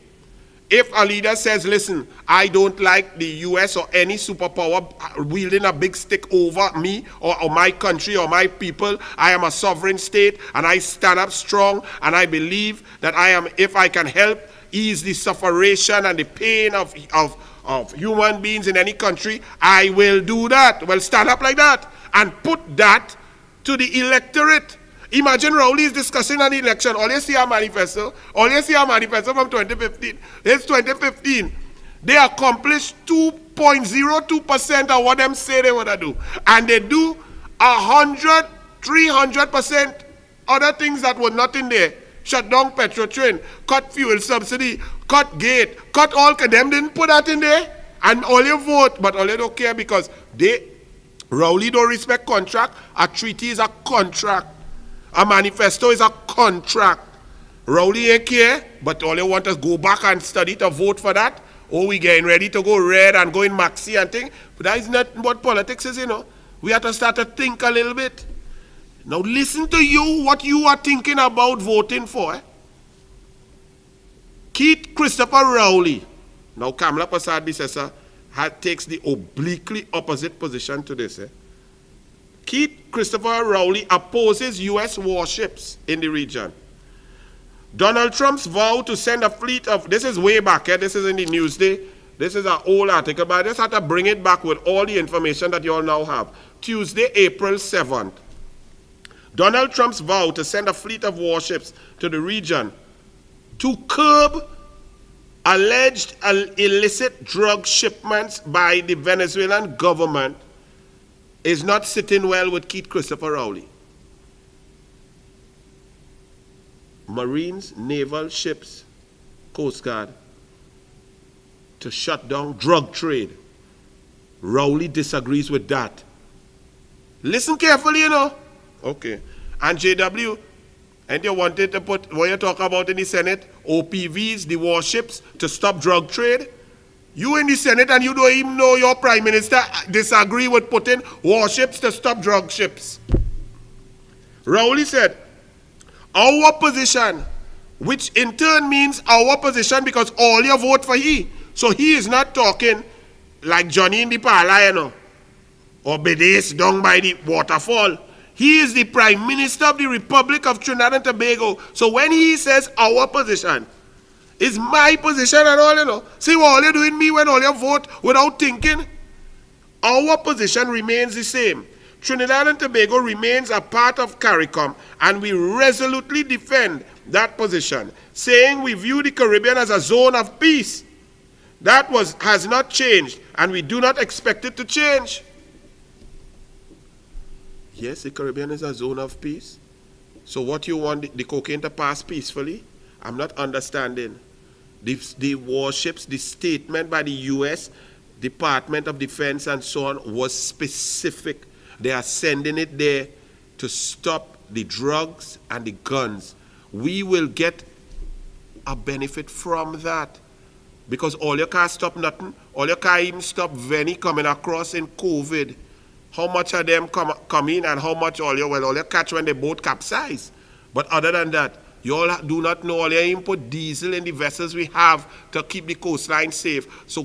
E: if a leader says, listen, I don't like the US or any superpower wielding a big stick over me or my country or my people, I am a sovereign state and I stand up strong and I believe that if I can help ease the sufferation and the pain of human beings in any country, I will do that. Well, stand up like that and put that to the electorate. Imagine Rowley is discussing an election. All you see a manifesto. All you see a manifesto from 2015. It's 2015. They accomplished 2.02% of what them say they want to do. And they do 100, 300% other things that were not in there. Shut down petrol train, cut fuel subsidy, cut gate, cut all. Them didn't put that in there. And all you vote, but all you don't care because Rowley don't respect contract. A treaty is a contract. A manifesto is a contract. Rowley ain't care, but all you want is go back and study to vote for that. Oh, we getting ready to go red and go in maxi and thing. But that is not what politics is, you know. We have to start to think a little bit. Now listen to you, what you are thinking about voting for. Keith Christopher Rowley. Now Kamala Prasad takes the obliquely opposite position to this. Keith Christopher Rowley opposes U.S. warships in the region. Donald Trump's vow to send a fleet of, this is way back, this is in the Newsday. This is an old article, but I just had to bring it back with all the information that you all now have. Tuesday, April 7th. Donald Trump's vow to send a fleet of warships to the region to curb alleged illicit drug shipments by the Venezuelan government is not sitting well with Keith Christopher Rowley. Marines, naval ships, Coast Guard, to shut down drug trade. Rowley disagrees with that. Listen carefully, you know. Okay. And JW, and you wanted to put, what you talk about in the Senate, OPVs, the warships, to stop drug trade? You in the Senate and you don't even know your Prime Minister disagree with putting warships to stop drug ships. Rowley said, our position, which in turn means our position because all you vote for he. So he is not talking like Johnny in the parlor, you know, or Bedes down by the waterfall. He is the Prime Minister of the Republic of Trinidad and Tobago. So when he says our position, it's my position and all, you know. See what all you doing me when all you vote without thinking? Our position remains the same. Trinidad and Tobago remains a part of CARICOM and we resolutely defend that position, saying we view the Caribbean as a zone of peace. That has not changed and we do not expect it to change. Yes, the Caribbean is a zone of peace. So what you want the cocaine to pass peacefully? I'm not understanding. The warships, the statement by the U.S. Department of Defense and so on was specific. They are sending it there to stop the drugs and the guns. We will get a benefit from that. Because all you can't stop nothing. All you can't even stop Venny coming across in COVID. How much of them come in and how much all you catch when they both capsize. But other than that, you all do not know, all you even put diesel in the vessels we have to keep the coastline safe. So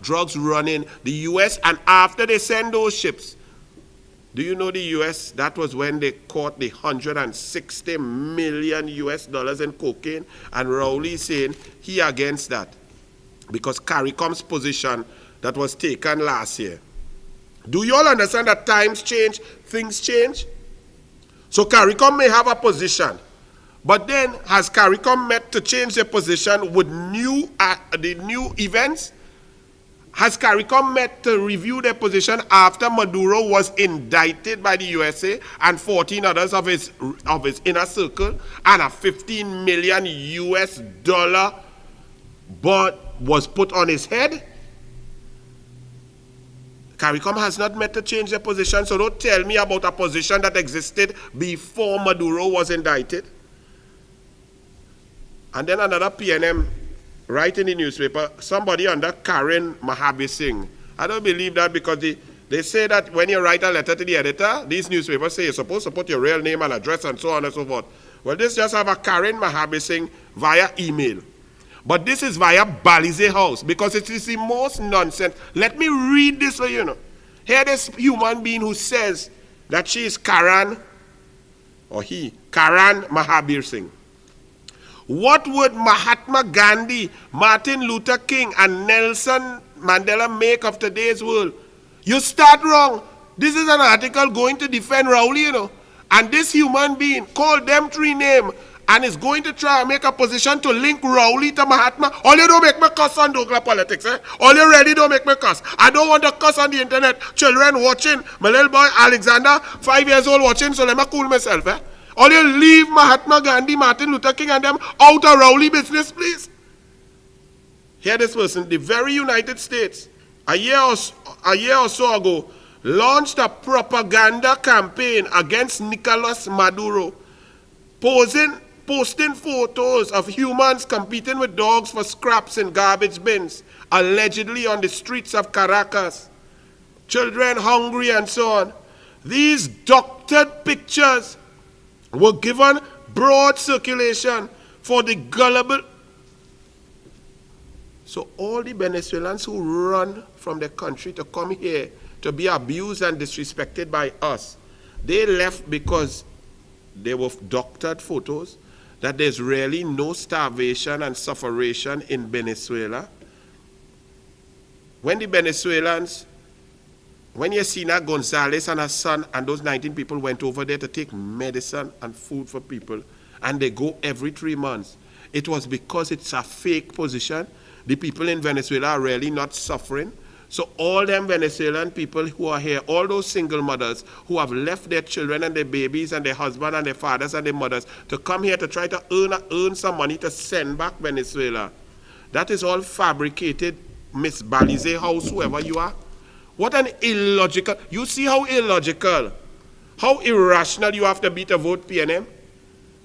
E: drugs running, the U.S., and after they send those ships, do you know the U.S., that was when they caught the $160 million US in cocaine, and Rowley saying he against that. Because CARICOM's position that was taken last year. Do you all understand that times change, things change? So CARICOM may have a position, but then has CARICOM met to change their position with the new events? Has CARICOM met to review their position after Maduro was indicted by the USA and 14 others of his inner circle, and a $15 million US bond was put on his head? CARICOM has not met to change their position, so don't tell me about a position that existed before Maduro was indicted. And then another PNM, right in the newspaper, somebody under Karen Mahabi Singh. I don't believe that because they say that when you write a letter to the editor, these newspapers say you're supposed to put your real name and address and so on and so forth. Well, this just have a Karen Mahabi Singh via email. But this is via Balize House because it is the most nonsense. Let me read this for you. Here this human being who says that she is Karan Mahabir Singh. What would Mahatma Gandhi, Martin Luther King, and Nelson Mandela make of today's world? You start wrong. This is an article going to defend Rowley, And this human being called them three names and is going to try and make a position to link Rowley to Mahatma. All you don't make me cuss on douglAR politics, eh? All you really don't make me cuss. I don't want to cuss on the internet. Children watching. My little boy Alexander, 5 years old, watching, so let me cool myself, eh? All you leave Mahatma Gandhi, Martin Luther King and them out of Rowley business, please. Hear this person. The very United States, a year or so ago, launched a propaganda campaign against Nicolas Maduro, posting photos of humans competing with dogs for scraps in garbage bins, allegedly on the streets of Caracas. Children hungry and so on. These doctored pictures were given broad circulation for the gullible. So all the Venezuelans who run from the country to come here to be abused and disrespected by us, they left because they were doctored photos, that there's really no starvation and suffering in Venezuela. When the Venezuelans, when Yesenia Gonzalez and her son and those 19 people went over there to take medicine and food for people, and they go every 3 months, it was because it's a fake position. The people in Venezuela are really not suffering. So all them Venezuelan people who are here, all those single mothers who have left their children and their babies and their husband and their fathers and their mothers to come here to try to earn some money to send back Venezuela, that is all fabricated, Miss Balize House, whoever you are. What an illogical, you see how illogical, how irrational you have to be to vote PNM?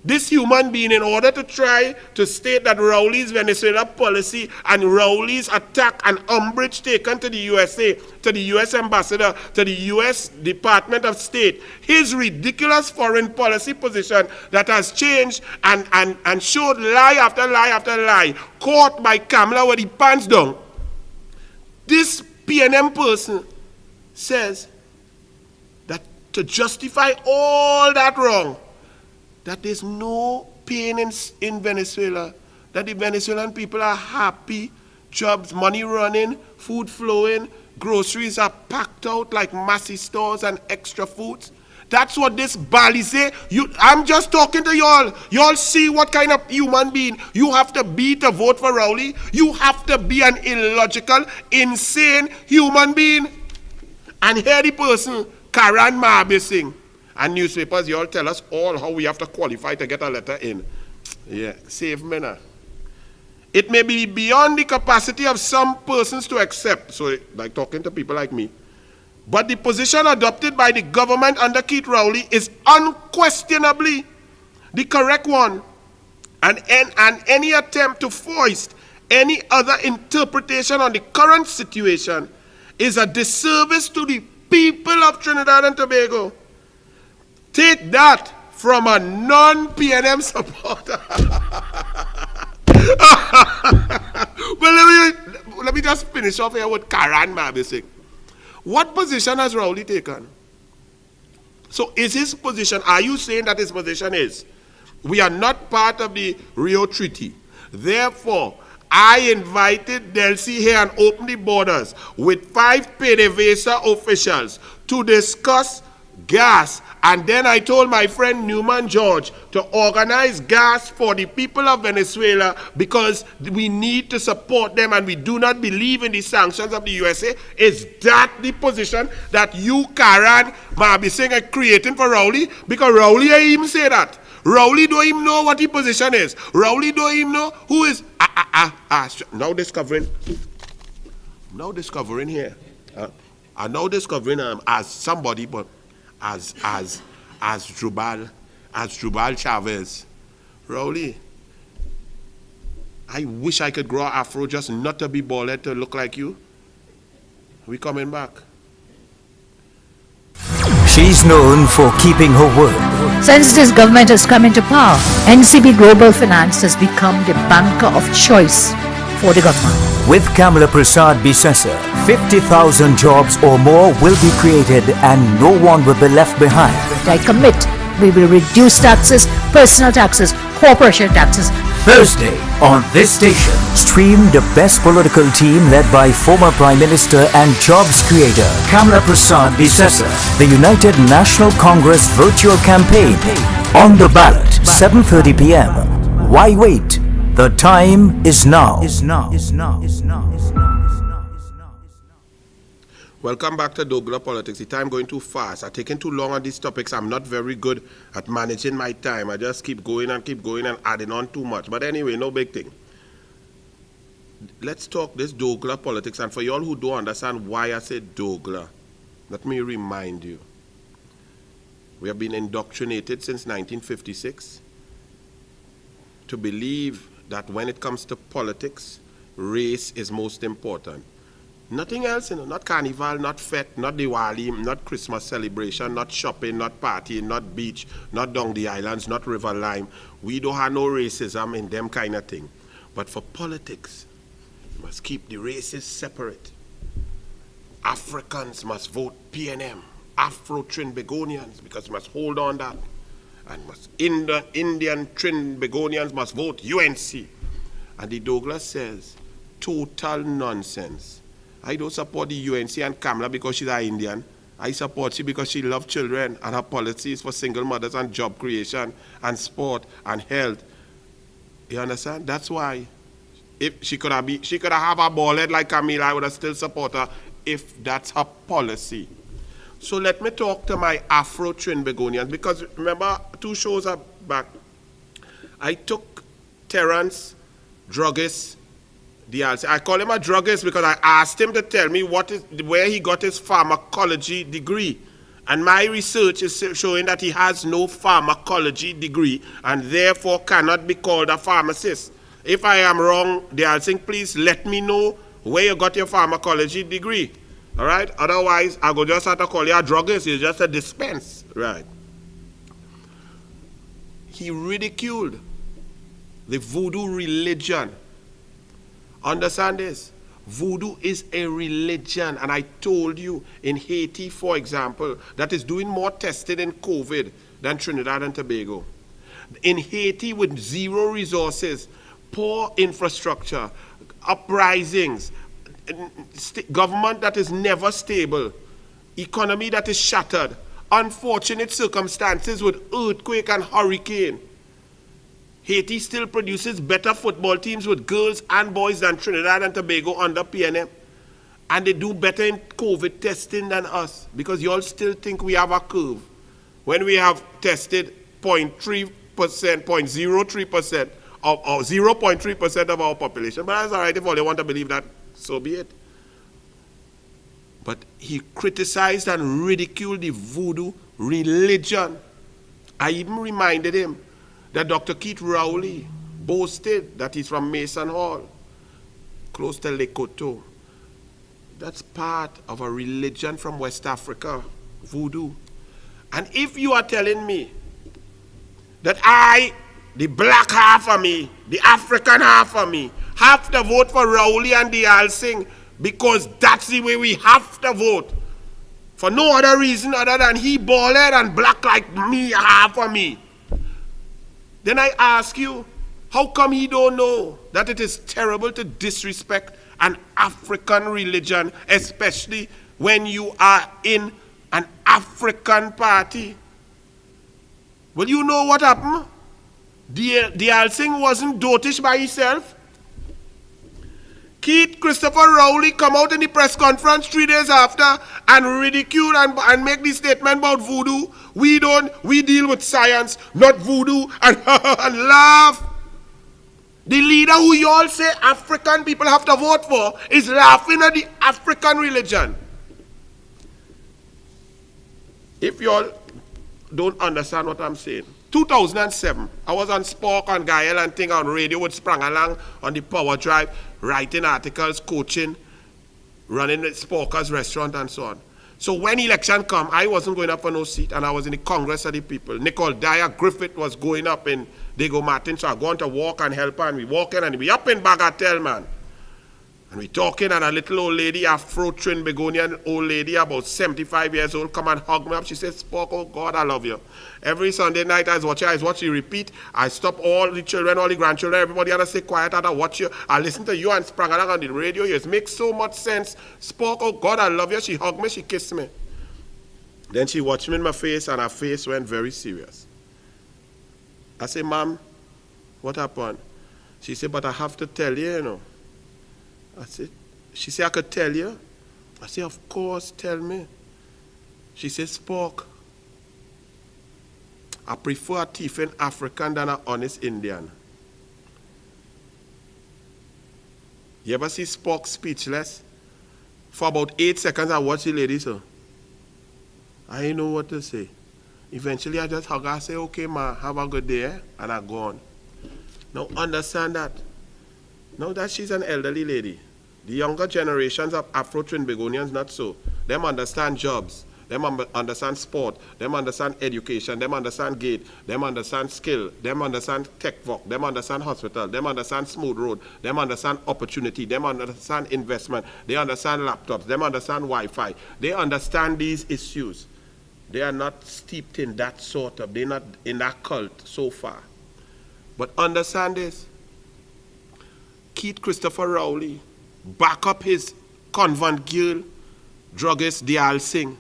E: This human being, in order to try to state that Rowley's Venezuela policy and Rowley's attack and umbrage taken to the USA, to the US ambassador, to the US Department of State, his ridiculous foreign policy position that has changed and showed lie after lie after lie, caught by Kamala with the pants down. This PNM person says that to justify all that wrong, that there's no pain in Venezuela, that the Venezuelan people are happy, jobs, money running, food flowing, groceries are packed out like massy stores and extra foods. That's what this Balize, I'm just talking to y'all. Y'all see what kind of human being you have to be to vote for Rowley? You have to be an illogical, insane human being. And here the person, Karan Mahabir Singh. And newspapers, you all tell us all how we have to qualify to get a letter in. Yeah, save me now. It may be beyond the capacity of some persons to accept, so like talking to people like me, but the position adopted by the government under Keith Rowley is unquestionably the correct one. And any attempt to foist any other interpretation on the current situation is a disservice to the people of Trinidad and Tobago. Take that from a non-PNM supporter. But let me just finish off here with Karan Mahabir Singh. What position has Rowley taken? So is his position, are you saying that his position is, we are not part of the Rio Treaty, therefore I invited Delcy here and opened the borders with 5 PDVSA officials to discuss gas, and then I told my friend Newman George to organize gas for the people of Venezuela because we need to support them and we do not believe in the sanctions of the USA. Is that the position that you, Karan Mahabir Singh, are creating for Rowley? Because Rowley ain't even say that. Rowley don't even know what his position is. Rowley don't even know who is now discovering here. I'm now discovering as somebody, but as Jubal Chavez. Rowley, I wish I could grow an afro just not to be bald to look like you. We coming back.
A: She's known for keeping her word.
B: Since this government has come into power, NCB Global Finance has become the banker of choice for the government.
A: With Kamala Prasad Bisesa, 50,000 jobs or more will be created and no one will be left behind.
B: I commit we will reduce taxes, personal taxes, corporation taxes.
A: Thursday, on this station, stream the best political team led by former Prime Minister and jobs creator Kamala Prasad Bisesa. The United National Congress virtual campaign. On the ballot, 7:30 p.m. Why wait? The time is now.
E: Welcome back to douglAR Politics. The time going too fast. I'm taking too long on these topics. I'm not very good at managing my time. I just keep going and adding on too much. But anyway, no big thing. Let's talk this douglAR Politics. And for y'all who don't understand why I said douglAR, let me remind you. We have been indoctrinated since 1956 to believe that when it comes to politics, race is most important. Nothing else, not carnival, not fete, not Diwali, not Christmas celebration, not shopping, not partying, not beach, not down the islands, not river lime. We don't have no racism in them kind of thing. But for politics, you must keep the races separate. Africans must vote PNM, Afro-Trinbagonians, because you must hold on that. And Indian Trinbagonians must vote UNC. And the douglAR says, total nonsense. I don't support the UNC and Kamala because she's an Indian. I support her because she loves children and her policies for single mothers and job creation and sport and health. You understand? That's why. If she could have a ball head like Camila, I would have still support her if that's her policy. So let me talk to my Afro-Trinbagonians, because remember 2 shows back, I took Terrence, druggist, I call him a druggist because I asked him to tell me where he got his pharmacology degree. And my research is showing that he has no pharmacology degree and therefore cannot be called a pharmacist. If I am wrong, I'll say, please let me know where you got your pharmacology degree. All right? Otherwise, I go just have to call you a druggist. It's just a dispense. Right? He ridiculed the voodoo religion. Understand this. Voodoo is a religion, and I told you in Haiti, for example, that is doing more testing in COVID than Trinidad and Tobago. In Haiti, with 0 resources, poor infrastructure, uprisings, government that is never stable, economy that is shattered, unfortunate circumstances with earthquake and hurricane. Haiti still produces better football teams with girls and boys than Trinidad and Tobago under PNM. And they do better in COVID testing than us, because you all still think we have a curve. When we have tested 0.3%, 0.03% or 0.3% of our population. But that's all right, if all they want to believe that, so be it. But he criticized and ridiculed the voodoo religion. I even reminded him that Dr. Keith Rowley boasted that he's from Mason Hall, close to Lekoto. That's part of a religion from West Africa, voodoo. And if you are telling me that I, the black half of me, the African half of me, have to vote for Rowley and Dayal Singh because that's the way we have to vote, for no other reason other than he bald and black like me, half of me, then I ask you, how come he don't know that it is terrible to disrespect an African religion, especially when you are in an African party? Well, you know what happened? Dayal Singh wasn't dotish by himself. Keith Christopher Rowley come out in the press conference 3 days after and ridicule and make the statement about voodoo. We deal with science, not voodoo, and laugh. The leader who you all say African people have to vote for is laughing at the African religion. If you all don't understand what I'm saying, 2007, I was on Spark and Gael and thing on radio with Sprang Along on the Power Drive, writing articles, coaching, running Sparker's restaurant and so on. So when election come, I wasn't going up for no seat, and I was in the Congress of the People. Nicole Dyer Griffith was going up in Diego Martin, so I going to walk and help her, and we walking, and we up in Bagatelle, man. And we talking, and a little old lady, Afro-Trinbagonian old lady, about 75 years old, come and hug me up. She says, Spock, oh God, I love you. Every Sunday night I watch you repeat. I stop all the children, all the grandchildren, everybody and I stay quiet and I watch you. I listen to you and sprang along on the radio. It makes so much sense. Spock, oh God, I love you. She hugged me, she kissed me. Then she watched me in my face, and her face went very serious. I said, Ma'am, what happened? She said, but I have to tell you, you know. She said, I could tell you. I said, of course, tell me. She said, Spock, I prefer a thieving African than an honest Indian. You ever see Spock speechless? For about 8 seconds, I watched the lady, so I didn't know what to say. Eventually, I just hug her. I say, okay, ma, have a good day, eh? And I go on. Now, understand that. Now that she's an elderly lady, the younger generations of Afro-Trinbagonians, not so. Them understand jobs. Them understand sport. Them understand education. Them understand gate. Them understand skill. Them understand tech work. Them understand hospital. Them understand smooth road. Them understand opportunity. Them understand investment. They understand laptops. Them understand Wi-Fi. They understand these issues. They are not steeped in that sort of, they're not in that cult so far. But understand this. Keith Christopher Rowley back up his convent girl, druggist Dial Singh,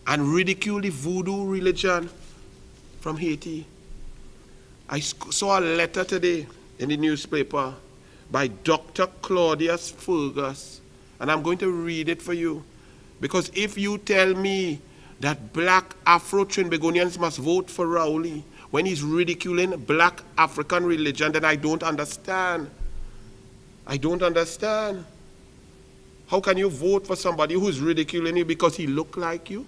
E: and ridicule the voodoo religion from Haiti. I saw a letter today in the newspaper by Dr. Claudius Fergus, and I'm going to read it for you. Because if you tell me that black Afro-Trinbagonians must vote for Rowley when he's ridiculing black African religion, then I don't understand. I don't understand. How can you vote for somebody who's ridiculing you because he look like you?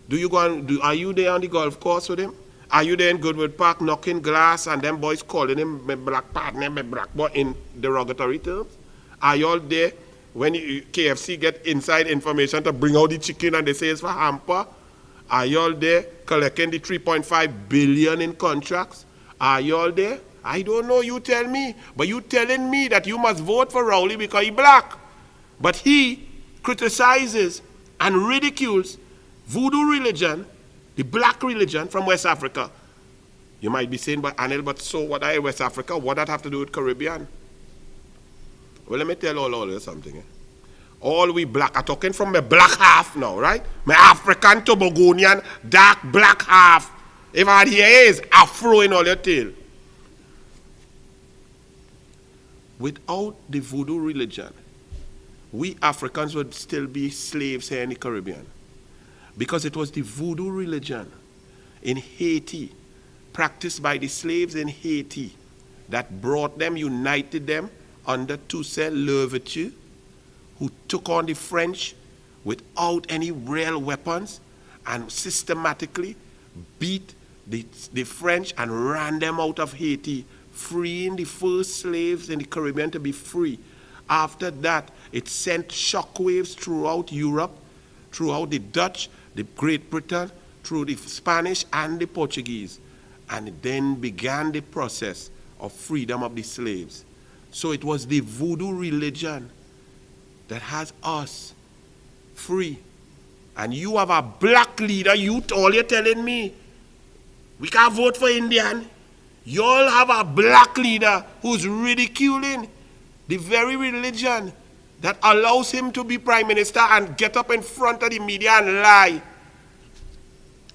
E: Do you go and are you there on the golf course with him? Are you there in Goodwood Park knocking glass and them boys calling him my black partner, my black boy in derogatory terms? Are you all there when KFC get inside information to bring out the chicken and they say it's for hamper? Are you all there collecting the 3.5 billion in contracts? Are you all there? I don't know, you tell me. But you telling me that you must vote for Rowley because he's black. But he criticizes and ridicules voodoo religion, the black religion from West Africa. You might be saying, but Anil, but so what are West Africa? What does that have to do with Caribbean? Well, let me tell all of you something. Eh? All we black are talking from my black half now, right? My African, Tobagonian, dark black half. If I hear is Afro in all your tail. Without the voodoo religion, we Africans would still be slaves here in the Caribbean. Because it was the voodoo religion in Haiti, practiced by the slaves in Haiti, that brought them, united them under Toussaint Louverture, who took on the French without any real weapons and systematically beat the French and ran them out of Haiti, freeing the first slaves in the Caribbean to be free. After that, it sent shockwaves throughout Europe, throughout the Dutch, the Great Britain, through the Spanish and the Portuguese. And then began the process of freedom of the slaves. So it was the voodoo religion that has us free. And you have a black leader, all you're telling me, we can't vote for Indian. You all have a black leader who's ridiculing the very religion that allows him to be prime minister and get up in front of the media and lie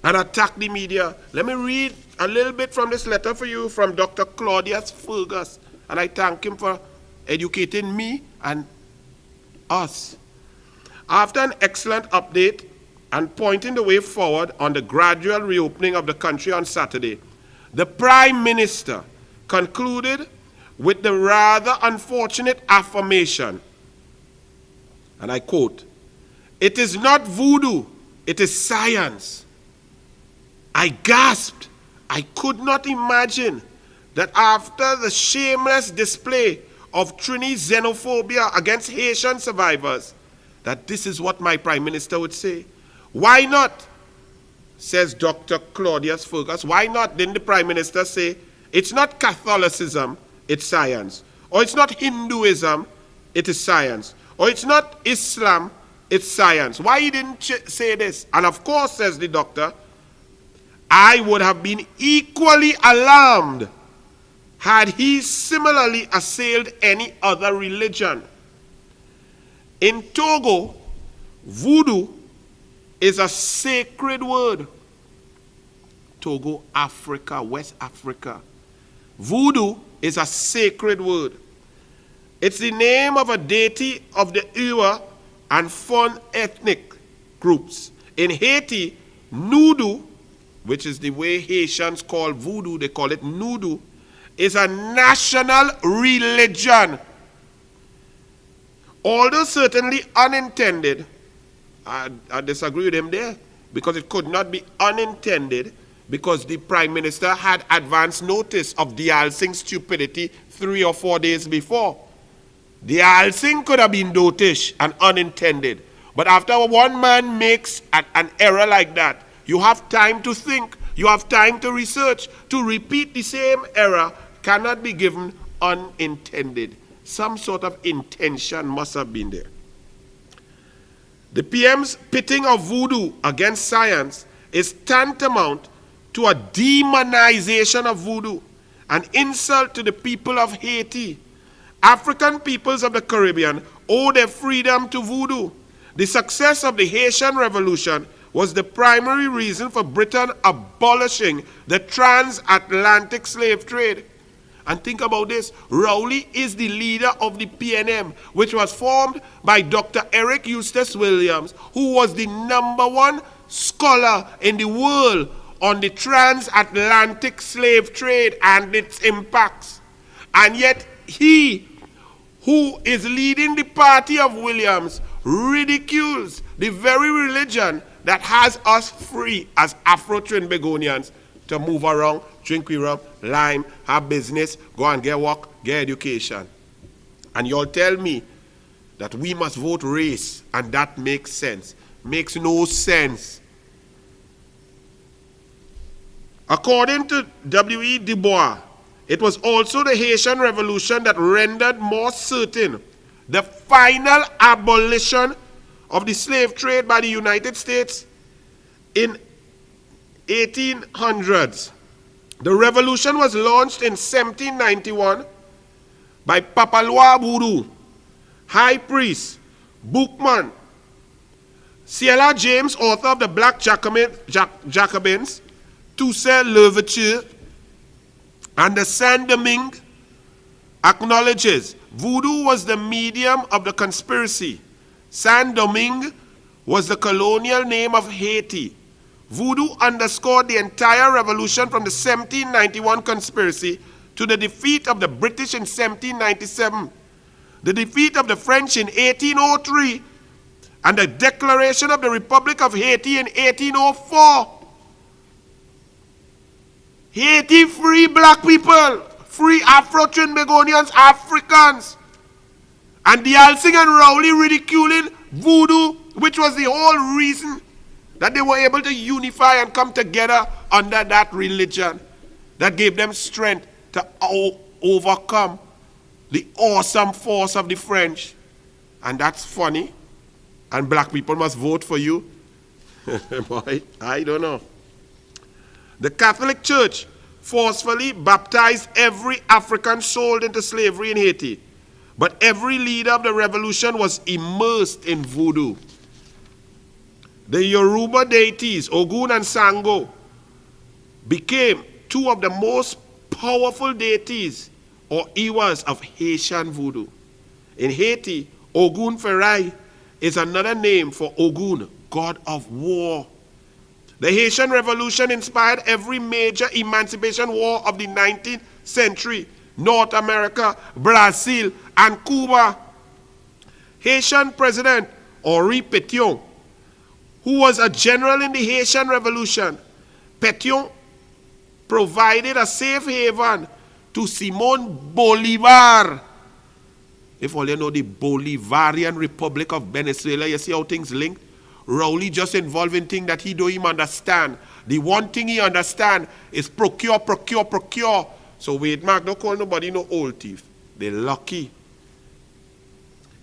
E: and attack the media. Let me read a little bit from this letter for you from Dr. Claudius Fergus, and I thank him for educating me and us. After an excellent update and pointing the way forward on the gradual reopening of the country on Saturday, the Prime Minister concluded with the rather unfortunate affirmation, and I quote, "It is not voodoo, it is science." I gasped. I could not imagine that after the shameless display of Trini xenophobia against Haitian survivors, that this is what my prime minister would say. Why not? Says Dr. Claudius Fergus. Why not? Didn't the prime minister say, it's not Catholicism, it's science. Or it's not Hinduism, it is science. Or it's not Islam, it's science. Why he didn't say this? And of course, says the doctor, I would have been equally alarmed had he similarly assailed any other religion. In Togo, voodoo is a sacred word. Togo, Africa, West Africa. Voodoo is a sacred word. It's the name of a deity of the Ewa and Fon ethnic groups. In Haiti, Nudu, which is the way Haitians call voodoo, they call it Nudu, is a national religion. Although certainly unintended, I disagree with him there, because it could not be unintended, because the prime minister had advance notice of Dial Singh's stupidity 3 or 4 days before. Dial Singh could have been dotish and unintended, but after one man makes an error like that, you have time to think, you have time to research. To repeat the same error cannot be given unintended. Some sort of intention must have been there. The PM's pitting of voodoo against science is tantamount to a demonization of voodoo, an insult to the people of Haiti. African peoples of the Caribbean owe their freedom to voodoo. The success of the Haitian Revolution was the primary reason for Britain abolishing the transatlantic slave trade. And think about this, Rowley is the leader of the PNM, which was formed by Dr. Eric Eustace Williams, who was the #1 scholar in the world on the transatlantic slave trade and its impacts. And yet he, who is leading the party of Williams, ridicules the very religion that has us free as Afro-Trinbagonians to move around, drink rum, lime, have business, go and get work, get education. And you'll tell me that we must vote race, and that makes sense. Makes no sense. According to W.E. Du Bois, it was also the Haitian Revolution that rendered more certain the final abolition of the slave trade by the United States in 1800s. The revolution was launched in 1791 by Papalois Boudou, High Priest, Bookman, Ciela James, author of the Black Jacobins, Toussaint Louverture, and the Saint-Domingue acknowledges voodoo was the medium of the conspiracy. Saint-Domingue was the colonial name of Haiti. Voodoo underscored the entire revolution from the 1791 conspiracy to the defeat of the British in 1797, the defeat of the French in 1803, and the declaration of the Republic of Haiti in 1804. Haiti free black people, free Afro-Trinbagonians, Africans. And Dial Singh and Rowley ridiculing voodoo, which was the whole reason that they were able to unify and come together under that religion that gave them strength to overcome the awesome force of the French. And that's funny. And black people must vote for you. Boy, I don't know. The Catholic Church forcefully baptized every African sold into slavery in Haiti. But every leader of the revolution was immersed in voodoo. The Yoruba deities, Ogun and Sango, became two of the most powerful deities or Iwas of Haitian voodoo. In Haiti, Ogun Ferai is another name for Ogun, god of war. The Haitian Revolution inspired every major emancipation war of the 19th century, North America, Brazil, and Cuba. Haitian President Henri Pétion, who was a general in the Haitian Revolution, Pétion provided a safe haven to Simon Bolivar, If all you know the Bolivarian Republic of Venezuela, you see how things linked? Rowley just involved in things that he don't even understand. The one thing he understand is procure. So wait, Mark, don't call nobody no old thief. They're lucky.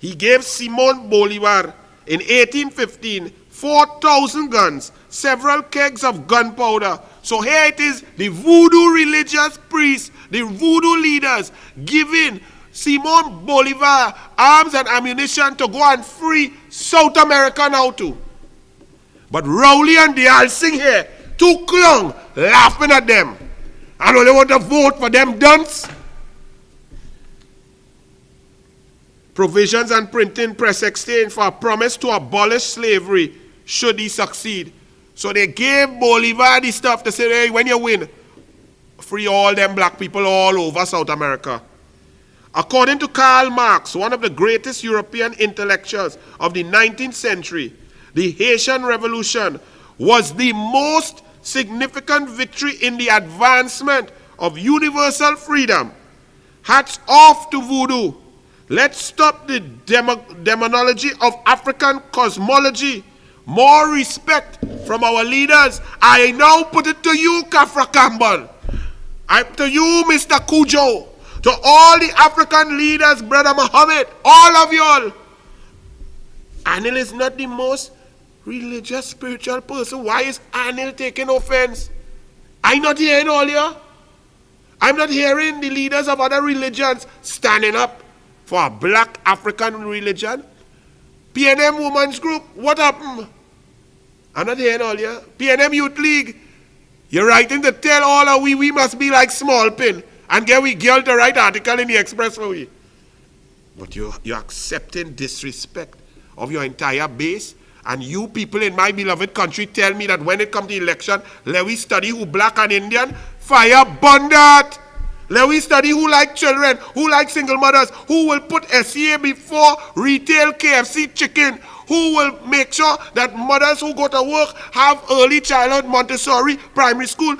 E: He gave Simon Bolivar in 1815 4,000 guns, several kegs of gunpowder. So here it is, the voodoo religious priests, the voodoo leaders giving Simon Bolivar arms and ammunition to go and free South America now too. But Rowley and the Alsing here, too long, laughing at them. And only want to vote for them dunce. Provisions and printing press exchange for a promise to abolish slavery should he succeed. So they gave Bolivar the stuff to say, hey, when you win, free all them black people all over South America. According to Karl Marx, one of the greatest European intellectuals of the 19th century, the Haitian Revolution was the most significant victory in the advancement of universal freedom. Hats off to voodoo. Let's stop the demonology of African cosmology. More respect from our leaders. I now put it to you, Kafra Campbell. To you, Mr. Kujo. To all the African leaders, Brother Muhammad, all of y'all. Anil is not the most religious, spiritual person. Why is Anil taking offense? I'm not hearing all you. I'm not hearing the leaders of other religions standing up for a black African religion. PNM Women's Group, what happened? I'm not hearing all you. PNM Youth League, you're writing to tell all of we must be like small pin and get we girl to write article in the Express for we. But you're accepting disrespect of your entire base. And you people in my beloved country tell me that when it comes to election, let we study who black and Indian, fire burn that. Let we study who like children, who like single mothers, who will put SCA before retail KFC chicken, who will make sure that mothers who go to work have early childhood Montessori, primary school,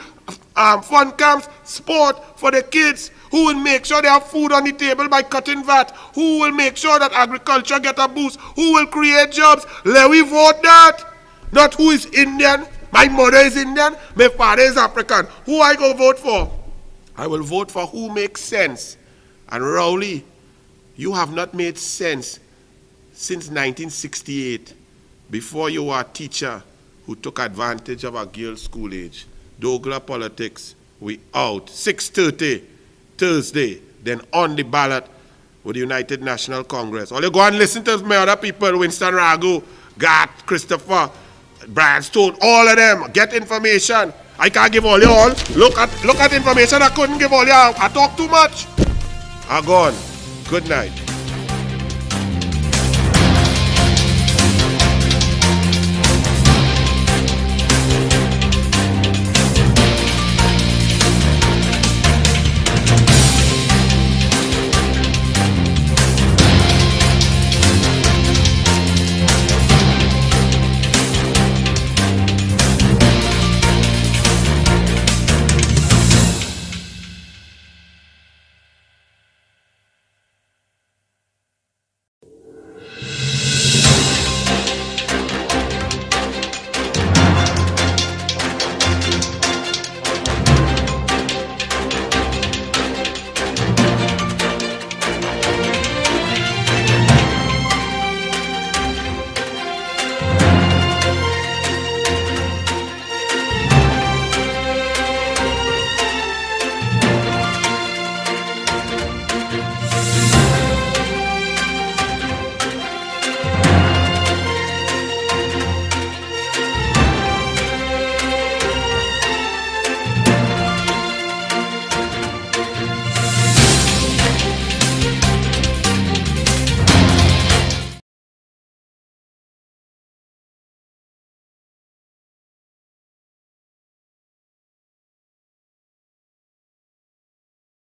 E: fun camps, sport for the kids, who will make sure they have food on the table by cutting VAT, who will make sure that agriculture get a boost, who will create jobs. Let we vote that. Not who is Indian. My mother is Indian, my father is African. Who I go vote for? I will vote for who makes sense. And Rowley, you have not made sense since 1968, before you were a teacher who took advantage of a girl's school age. douglAR politics, we out. 6:30 Thursday, then on the ballot with the United National Congress. Or you go and listen to my other people, Winston Ragu, Gat, Christopher, Brian Stone, all of them. Get information. I can't give all you all. Look at information I couldn't give all you. I talk too much. I'm gone. Good night.